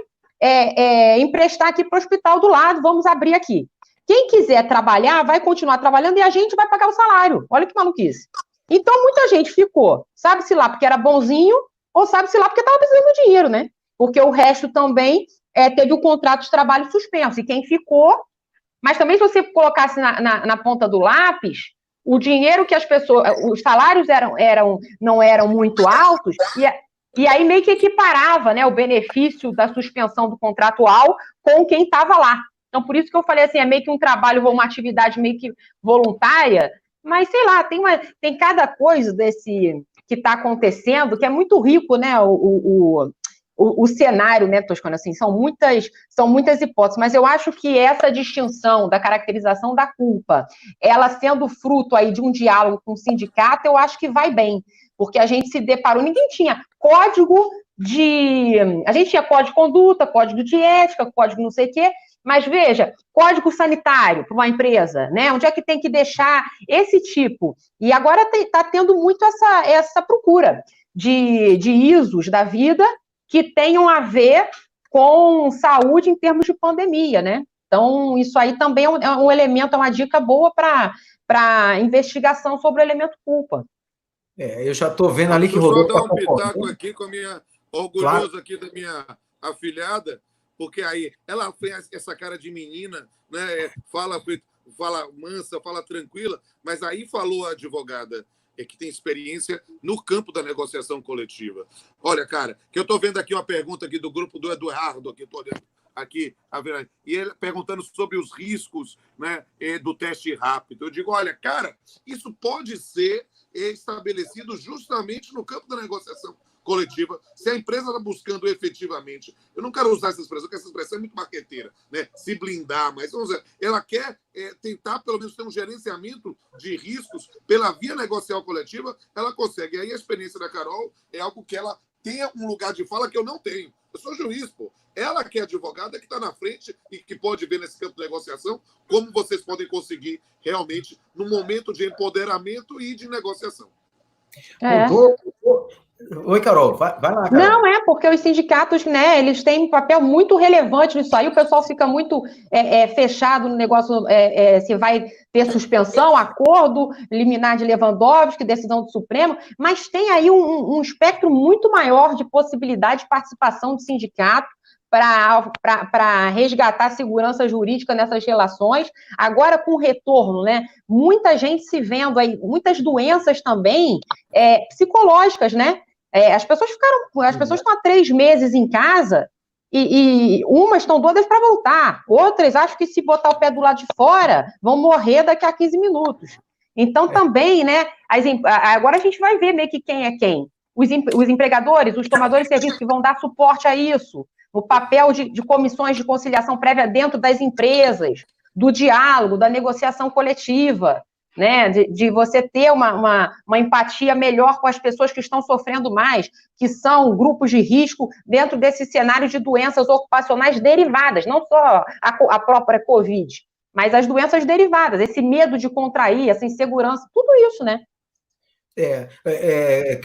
S3: emprestar aqui para o hospital do lado, vamos abrir aqui. Quem quiser trabalhar, vai continuar trabalhando e a gente vai pagar o salário. Olha que maluquice. Então, muita gente ficou, sabe-se lá porque era bonzinho, ou sabe-se lá porque estava precisando de dinheiro, né? Porque o resto também teve o contrato de trabalho suspenso, e quem ficou... Mas também, se você colocasse na ponta do lápis, o dinheiro que as pessoas... Os salários não eram muito altos, e aí meio que equiparava, né, o benefício da suspensão do contratual com quem estava lá. Então, por isso que eu falei assim, é meio que um trabalho, uma atividade meio que voluntária, mas, sei lá, tem cada coisa desse que está acontecendo que é muito rico, né, o cenário, né, Toscano, assim, são muitas hipóteses, mas eu acho que essa distinção da caracterização da culpa, ela sendo fruto aí de um diálogo com o sindicato, eu acho que vai bem, porque a gente se deparou, ninguém tinha a gente tinha código de conduta, código de ética, código não sei o quê, mas veja, código sanitário para uma empresa, né, onde é que tem que deixar esse tipo, e agora está tendo muito essa procura de ISOs da vida, que tenham a ver com saúde em termos de pandemia, né? Então, isso aí também é um elemento, é uma dica boa para investigação sobre o elemento culpa.
S1: Eu já estou vendo ali que
S2: Rodolfo... Deixa eu só dar um pitaco aqui, orgulhoso aqui da minha afilhada, porque aí ela fez essa cara de menina, né? Fala mansa, fala tranquila, mas aí falou a advogada, que tem experiência no campo da negociação coletiva. Olha, cara, que eu estou vendo aqui uma pergunta aqui do grupo do Eduardo, que estou olhando aqui, e ele perguntando sobre os riscos, né, do teste rápido. Eu digo, olha, cara, isso pode ser estabelecido justamente no campo da negociação coletiva, se a empresa está buscando efetivamente, eu não quero usar essa expressão, porque essa expressão é muito marqueteira, né? Se blindar, mas vamos dizer, ela quer tentar, pelo menos, ter um gerenciamento de riscos pela via negocial coletiva, ela consegue. E aí a experiência da Carol é algo que ela tenha um lugar de fala que eu não tenho. Eu sou juiz, pô. Ela que é advogada, que está na frente e que pode ver nesse campo de negociação como vocês podem conseguir realmente no momento de empoderamento e de negociação.
S1: Oi, Carol, vai lá, Carol.
S3: Não, porque os sindicatos, né, eles têm um papel muito relevante nisso aí, o pessoal fica muito fechado no negócio, se vai ter suspensão, acordo, liminar de Lewandowski, decisão do Supremo, mas tem aí um espectro muito maior de possibilidade de participação do sindicato para resgatar a segurança jurídica nessas relações, agora com o retorno, né, muita gente se vendo aí, muitas doenças também psicológicas, né, as pessoas estão há 3 meses em casa e umas estão doidas para voltar, outras acham que se botar o pé do lado de fora vão morrer daqui a 15 minutos. Então também, né, agora a gente vai ver meio que quem é quem. Os empregadores, os tomadores de serviço que vão dar suporte a isso, o papel de comissões de conciliação prévia dentro das empresas, do diálogo, da negociação coletiva, né, de você ter uma empatia melhor com as pessoas que estão sofrendo mais, que são grupos de risco dentro desse cenário de doenças ocupacionais derivadas, não só a própria Covid, mas as doenças derivadas, esse medo de contrair, essa insegurança, tudo isso, né?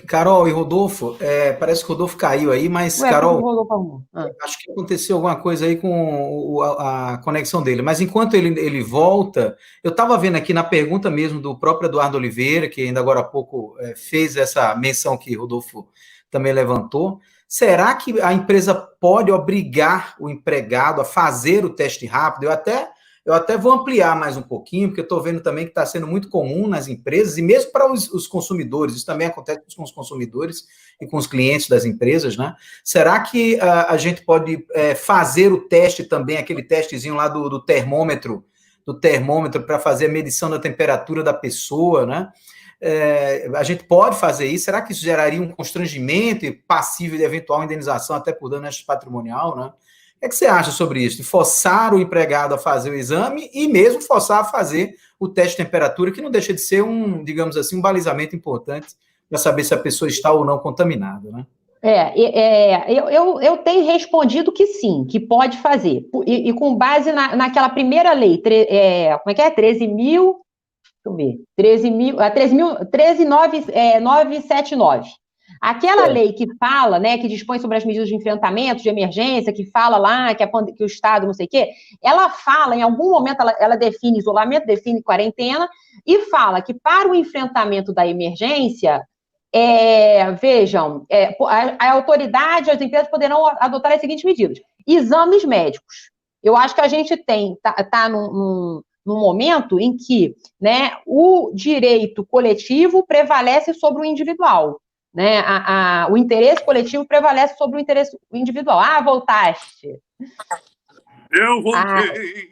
S1: Carol e Rodolfo, parece que o Rodolfo caiu aí, mas, Carol, acho que aconteceu alguma coisa aí com a conexão dele, mas enquanto ele volta, eu estava vendo aqui na pergunta mesmo do próprio Eduardo Oliveira, que ainda agora há pouco fez essa menção que Rodolfo também levantou, será que a empresa pode obrigar o empregado a fazer o teste rápido? Eu até vou ampliar mais um pouquinho, porque eu estou vendo também que está sendo muito comum nas empresas, e mesmo para os consumidores, isso também acontece com os consumidores e com os clientes das empresas, né? Será que a gente pode fazer o teste também, aquele testezinho lá do termômetro para fazer a medição da temperatura da pessoa, né? A gente pode fazer isso? Será que isso geraria um constrangimento e passível de eventual indenização até por dano patrimonial, né? O que você acha sobre isso? De forçar o empregado a fazer o exame e mesmo forçar a fazer o teste de temperatura, que não deixa de ser digamos assim, um balizamento importante para saber se a pessoa está ou não contaminada, né?
S3: Eu tenho respondido que sim, que pode fazer. E com base naquela primeira lei, como é que é? 13.000, deixa eu ver, 13.979. Aquela lei que fala, né, que dispõe sobre as medidas de enfrentamento, de emergência, que fala lá que o Estado não sei o quê, ela fala, em algum momento, ela define isolamento, define quarentena, e fala que para o enfrentamento da emergência, vejam, a autoridade, as empresas poderão adotar as seguintes medidas. Exames médicos. Eu acho que a gente está num momento em que, né, o direito coletivo prevalece sobre o individual. Né, o interesse coletivo prevalece sobre o interesse individual. Voltaste.
S2: Eu voltei.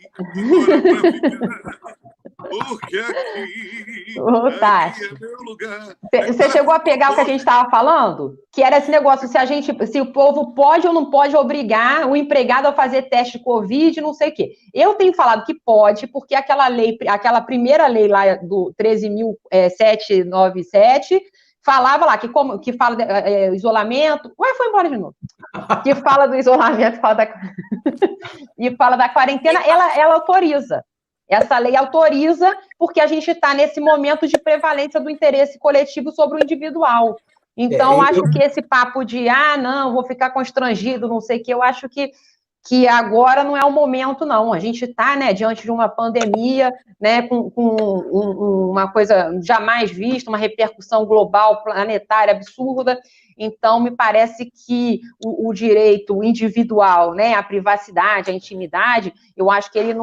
S2: Porque aqui é meu lugar.
S3: Você chegou a pegar o que a gente estava falando? Que era esse negócio, se o povo pode ou não pode obrigar o empregado a fazer teste de Covid, não sei o quê. Eu tenho falado que pode, porque aquela primeira lei lá do 13.797 falava lá, que fala de isolamento. Foi embora de novo. Que fala do isolamento, e fala da quarentena, ela autoriza. Essa lei autoriza, porque a gente está nesse momento de prevalência do interesse coletivo sobre o individual. Então, acho que esse papo de, não, vou ficar constrangido, não sei o que, eu acho que agora não é o momento, não. A gente está, né, diante de uma pandemia, né, com uma coisa jamais vista, uma repercussão global, planetária, absurda. Então, me parece que o direito individual, né, a privacidade, a intimidade, eu acho que ele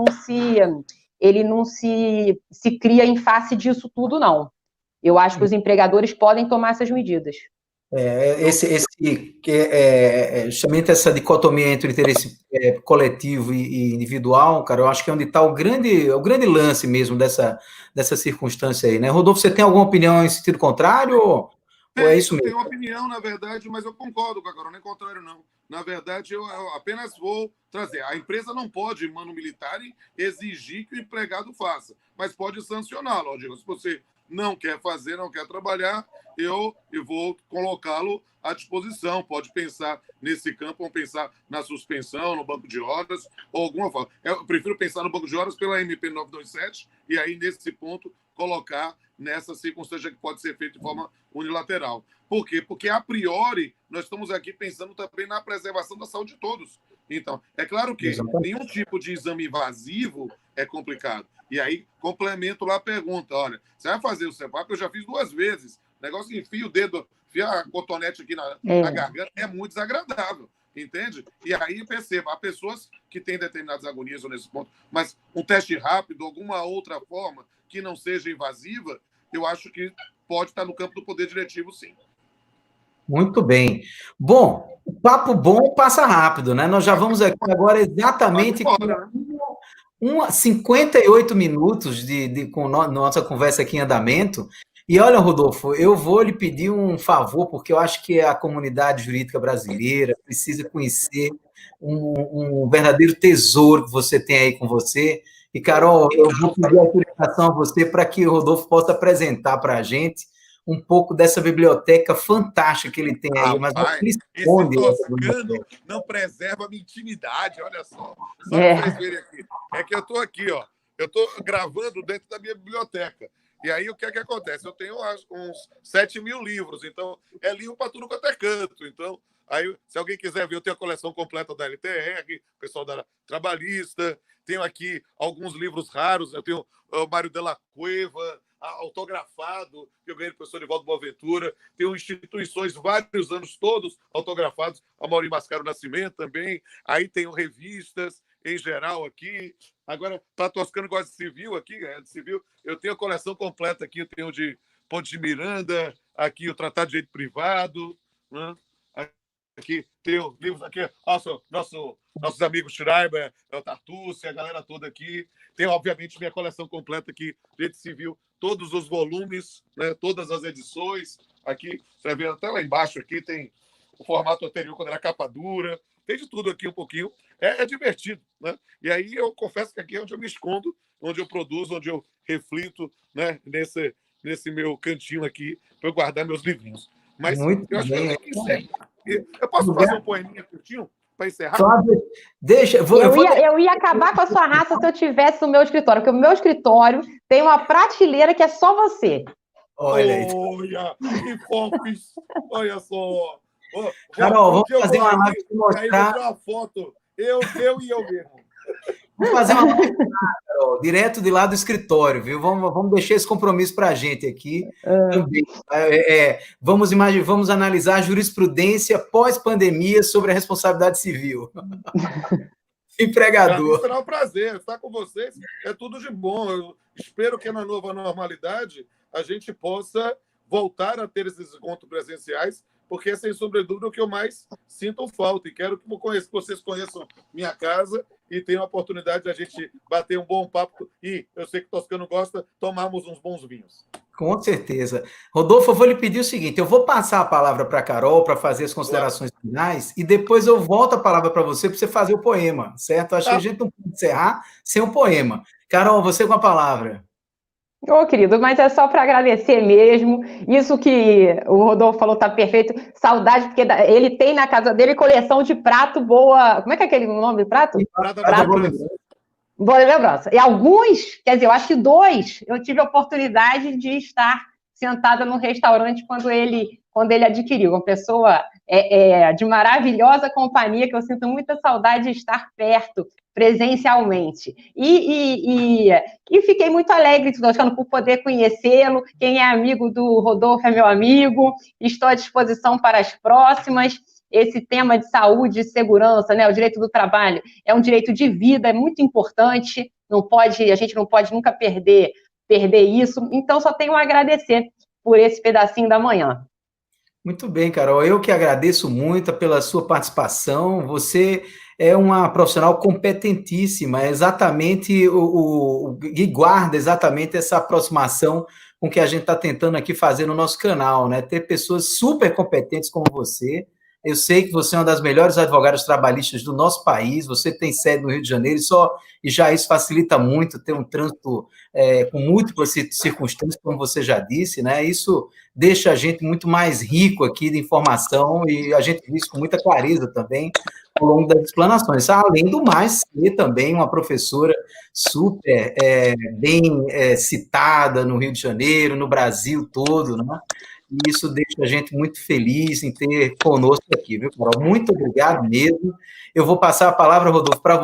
S3: não se cria em face disso tudo, não. Eu acho que os empregadores podem tomar essas medidas.
S1: Justamente essa dicotomia entre o interesse coletivo e individual, cara, eu acho que é onde está o grande lance mesmo dessa circunstância aí, né? Rodolfo, você tem alguma opinião em sentido contrário ou é isso mesmo?
S2: Eu tenho uma opinião, na verdade, mas eu concordo com a Carol, não é contrário, não. Na verdade, eu apenas vou trazer. A empresa não pode, mano militar, exigir que o empregado faça, mas pode sancioná-lo. Eu digo, se você não quer fazer, não quer trabalhar, eu vou colocá-lo à disposição. Pode pensar nesse campo, vamos pensar na suspensão, no banco de horas, ou alguma forma. Eu prefiro pensar no banco de horas pela MP 927 e aí, nesse ponto, colocar nessa circunstância que pode ser feita de forma unilateral. Por quê? Porque, a priori, nós estamos aqui pensando também na preservação da saúde de todos. Então, é claro que nenhum tipo de exame invasivo é complicado. E aí, complemento lá a pergunta. Olha, você vai fazer o CEPAP? Eu já fiz 2 vezes. O negócio enfia o dedo, enfia a cotonete aqui na garganta, é muito desagradável. Entende? E aí, perceba, há pessoas que têm determinadas agonias nesse ponto, mas um teste rápido, alguma outra forma que não seja invasiva, eu acho que pode estar no campo do poder diretivo, sim.
S1: Muito bem. Bom, o papo bom passa rápido, né? Nós já vamos aqui agora exatamente com 58 minutos com nossa conversa aqui em andamento. E olha, Rodolfo, eu vou lhe pedir um favor, porque eu acho que a comunidade jurídica brasileira precisa conhecer um verdadeiro tesouro que você tem aí com você. E, Carol, eu vou pedir autorização a você para que o Rodolfo possa apresentar para a gente um pouco dessa biblioteca fantástica que ele tem aí. Mas
S2: esse toscano não preserva a minha intimidade, olha só. Só para vocês verem aqui. É que eu estou aqui, ó. Eu estou gravando dentro da minha biblioteca. E aí, o que é que acontece? Eu tenho uns 7.000 livros, então é livro para tudo quanto é canto. Então, aí, se alguém quiser ver, eu tenho a coleção completa da LTR, o pessoal da Trabalhista, tenho aqui alguns livros raros, eu tenho o Mário de la Cueva, autografado, que eu ganhei do professor Nivaldo Boaventura. Tenho instituições, vários anos, todos autografados. A Maurício Mascaro Nascimento também. Aí tenho revistas em geral aqui. Agora, tá Toscano gosta de civil aqui, de civil. Eu tenho a coleção completa aqui. Eu tenho de Ponte de Miranda, aqui o Tratado de Direito Privado, né? Aqui tem livros aqui, nossos amigos Schreiber, o Tartucci, a galera toda aqui. Tem, obviamente, minha coleção completa aqui, Direito Civil, todos os volumes, né, todas as edições. Aqui, você vê até lá embaixo, aqui tem o formato anterior, quando era capa dura. Tem de tudo aqui um pouquinho. É divertido, né? E aí eu confesso que aqui é onde eu me escondo, onde eu produzo, onde eu reflito, né, nesse meu cantinho aqui, para eu guardar meus livrinhos. Mas
S1: Muito
S2: eu acho que eu
S1: bem.
S2: tenho que encerrar. Eu posso fazer um poeminha curtinho para encerrar?
S1: Só deixa,
S3: eu ia acabar com a sua raça se eu tivesse no meu escritório, porque o meu escritório tem uma prateleira que é só você.
S1: Olha,
S2: que fofos! Olha só!
S1: Carol, vamos fazer uma live para mostrar.
S2: Aí vou tirar uma foto, eu e eu mesmo.
S1: Vamos fazer uma live, Carol, direto de lá do escritório, viu? Vamos deixar esse compromisso para a gente aqui também. Vamos analisar a jurisprudência pós-pandemia sobre a responsabilidade civil. Empregador.
S2: Será um prazer estar com vocês. É tudo de bom. Eu espero que na nova normalidade a gente possa voltar a ter esses encontros presenciais, porque é, sem sombra de dúvida, o que eu mais sinto falta. E quero que vocês conheçam minha casa e tenham a oportunidade de a gente bater um bom papo. E eu sei que Toscano gosta, tomarmos uns bons vinhos.
S1: Com certeza. Rodolfo, eu vou lhe pedir o seguinte, eu vou passar a palavra para a Carol para fazer as considerações finais e depois eu volto a palavra para você fazer o poema, certo? Acho que a gente não pode encerrar sem um poema. Carol, você com a palavra.
S3: Ô, querido, mas é só para agradecer mesmo. Isso que o Rodolfo falou tá perfeito. Saudade, porque ele tem na casa dele coleção de prato boa. Como é que é aquele nome do prato?
S2: Prato.
S3: Boa lembrança. E alguns, quer dizer, eu acho que 2, eu tive a oportunidade de estar sentada no restaurante quando ele adquiriu. Uma pessoa de maravilhosa companhia, que eu sinto muita saudade de estar perto, presencialmente. E fiquei muito alegre, Toscano, por poder conhecê-lo. Quem é amigo do Rodolfo é meu amigo. Estou à disposição para as próximas. Esse tema de saúde e segurança, né, o direito do trabalho, é um direito de vida, é muito importante, a gente não pode nunca perder isso, então só tenho a agradecer por esse pedacinho da manhã.
S1: Muito bem, Carol, eu que agradeço muito pela sua participação, você é uma profissional competentíssima, é exatamente e guarda exatamente essa aproximação com que a gente está tentando aqui fazer no nosso canal, né, ter pessoas super competentes como você. Eu sei que você é uma das melhores advogadas trabalhistas do nosso país, você tem sede no Rio de Janeiro, e já isso facilita muito ter um trânsito com múltiplas circunstâncias, como você já disse, né? Isso deixa a gente muito mais rico aqui de informação e a gente vê isso com muita clareza também ao longo das explanações. Além do mais, ser também uma professora super bem citada no Rio de Janeiro, no Brasil todo, né? E isso deixa a gente muito feliz em ter conosco aqui, viu, Carol? Muito obrigado mesmo. Eu vou passar a palavra, Rodolfo, para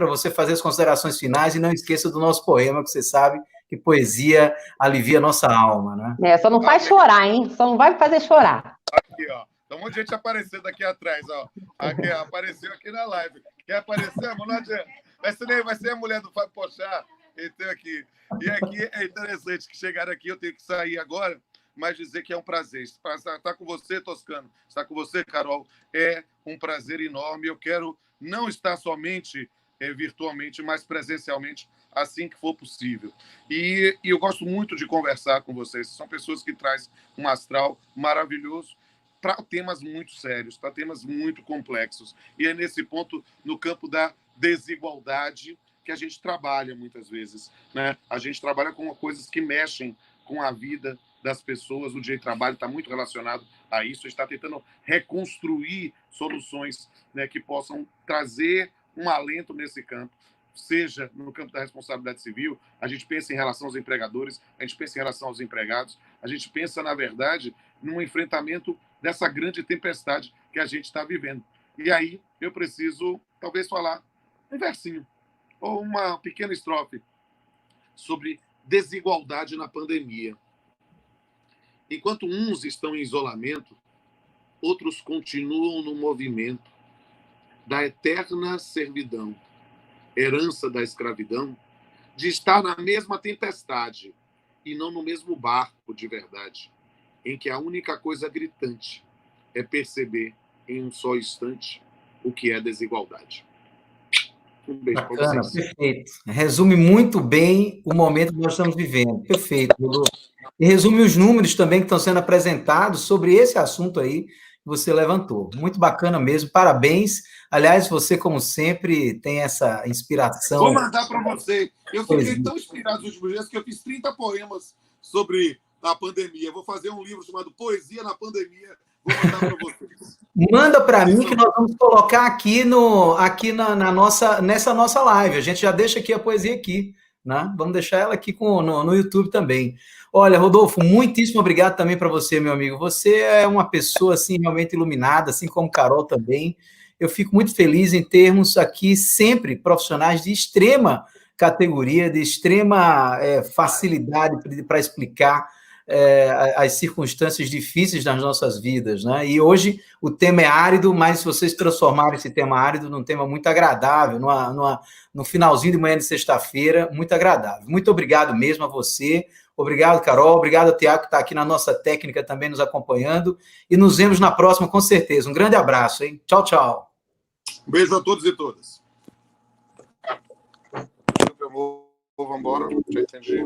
S1: você fazer as considerações finais, e não esqueça do nosso poema, que você sabe que poesia alivia a nossa alma, né?
S3: Só não faz chorar, hein? Só não vai fazer chorar.
S2: Aqui, ó. Tem um monte de gente aparecendo aqui atrás, ó. Aqui, ó, apareceu aqui na live. Quer aparecer? Não adianta. Vai ser a mulher do Fábio Pochá. Então, aqui. E aqui é interessante que chegaram aqui, eu tenho que sair agora, mas dizer que é um prazer. Estar com você, Toscano, estar com você, Carol, é um prazer enorme. Eu quero não estar somente virtualmente, mas presencialmente, assim que for possível. E eu gosto muito de conversar com vocês. São pessoas que trazem um astral maravilhoso para temas muito sérios, para temas muito complexos. E é nesse ponto, no campo da desigualdade, que a gente trabalha muitas vezes, né? A gente trabalha com coisas que mexem com a vida das pessoas. O direito do trabalho está muito relacionado a isso, está tentando reconstruir soluções, né, que possam trazer um alento nesse campo, seja no campo da responsabilidade civil, a gente pensa em relação aos empregadores, a gente pensa em relação aos empregados, a gente pensa, na verdade, num enfrentamento dessa grande tempestade que a gente está vivendo. E aí eu preciso, talvez, falar um versinho, ou uma pequena estrofe sobre desigualdade na pandemia. Enquanto uns estão em isolamento, outros continuam no movimento da eterna servidão, herança da escravidão, de estar na mesma tempestade e não no mesmo barco de verdade, em que a única coisa gritante é perceber em um só instante o que é desigualdade. Um beijo para vocês.
S1: Bacana, perfeito. Resume muito bem o momento que nós estamos vivendo. Perfeito, Rodolfo. E resume os números também que estão sendo apresentados sobre esse assunto aí que você levantou. Muito bacana mesmo, parabéns. Aliás, você, como sempre, tem essa inspiração.
S2: Vou mandar para você. Eu fiquei tão inspirado nos últimos dias que eu fiz 30 poemas sobre a pandemia. Vou fazer um livro chamado Poesia na Pandemia. Vou mandar para vocês.
S1: Manda para mim que nós vamos colocar aqui, nessa nossa live. A gente já deixa aqui a poesia aqui, né? Vamos deixar ela aqui no YouTube também. Olha, Rodolfo, muitíssimo obrigado também para você, meu amigo. Você é uma pessoa assim realmente iluminada, assim como Carol também. Eu fico muito feliz em termos aqui sempre profissionais de extrema categoria, de extrema facilidade para explicar as circunstâncias difíceis das nossas vidas, né? E hoje o tema é árido, mas se vocês transformarem esse tema árido num tema muito agradável, no finalzinho de manhã de sexta-feira, muito agradável. Muito obrigado mesmo a você, obrigado, Carol, obrigado ao Tiago, que está aqui na nossa técnica também nos acompanhando, e nos vemos na próxima, com certeza. Um grande abraço, hein? Tchau, tchau.
S2: Um beijo a todos e todas. Vamos embora, já entendi.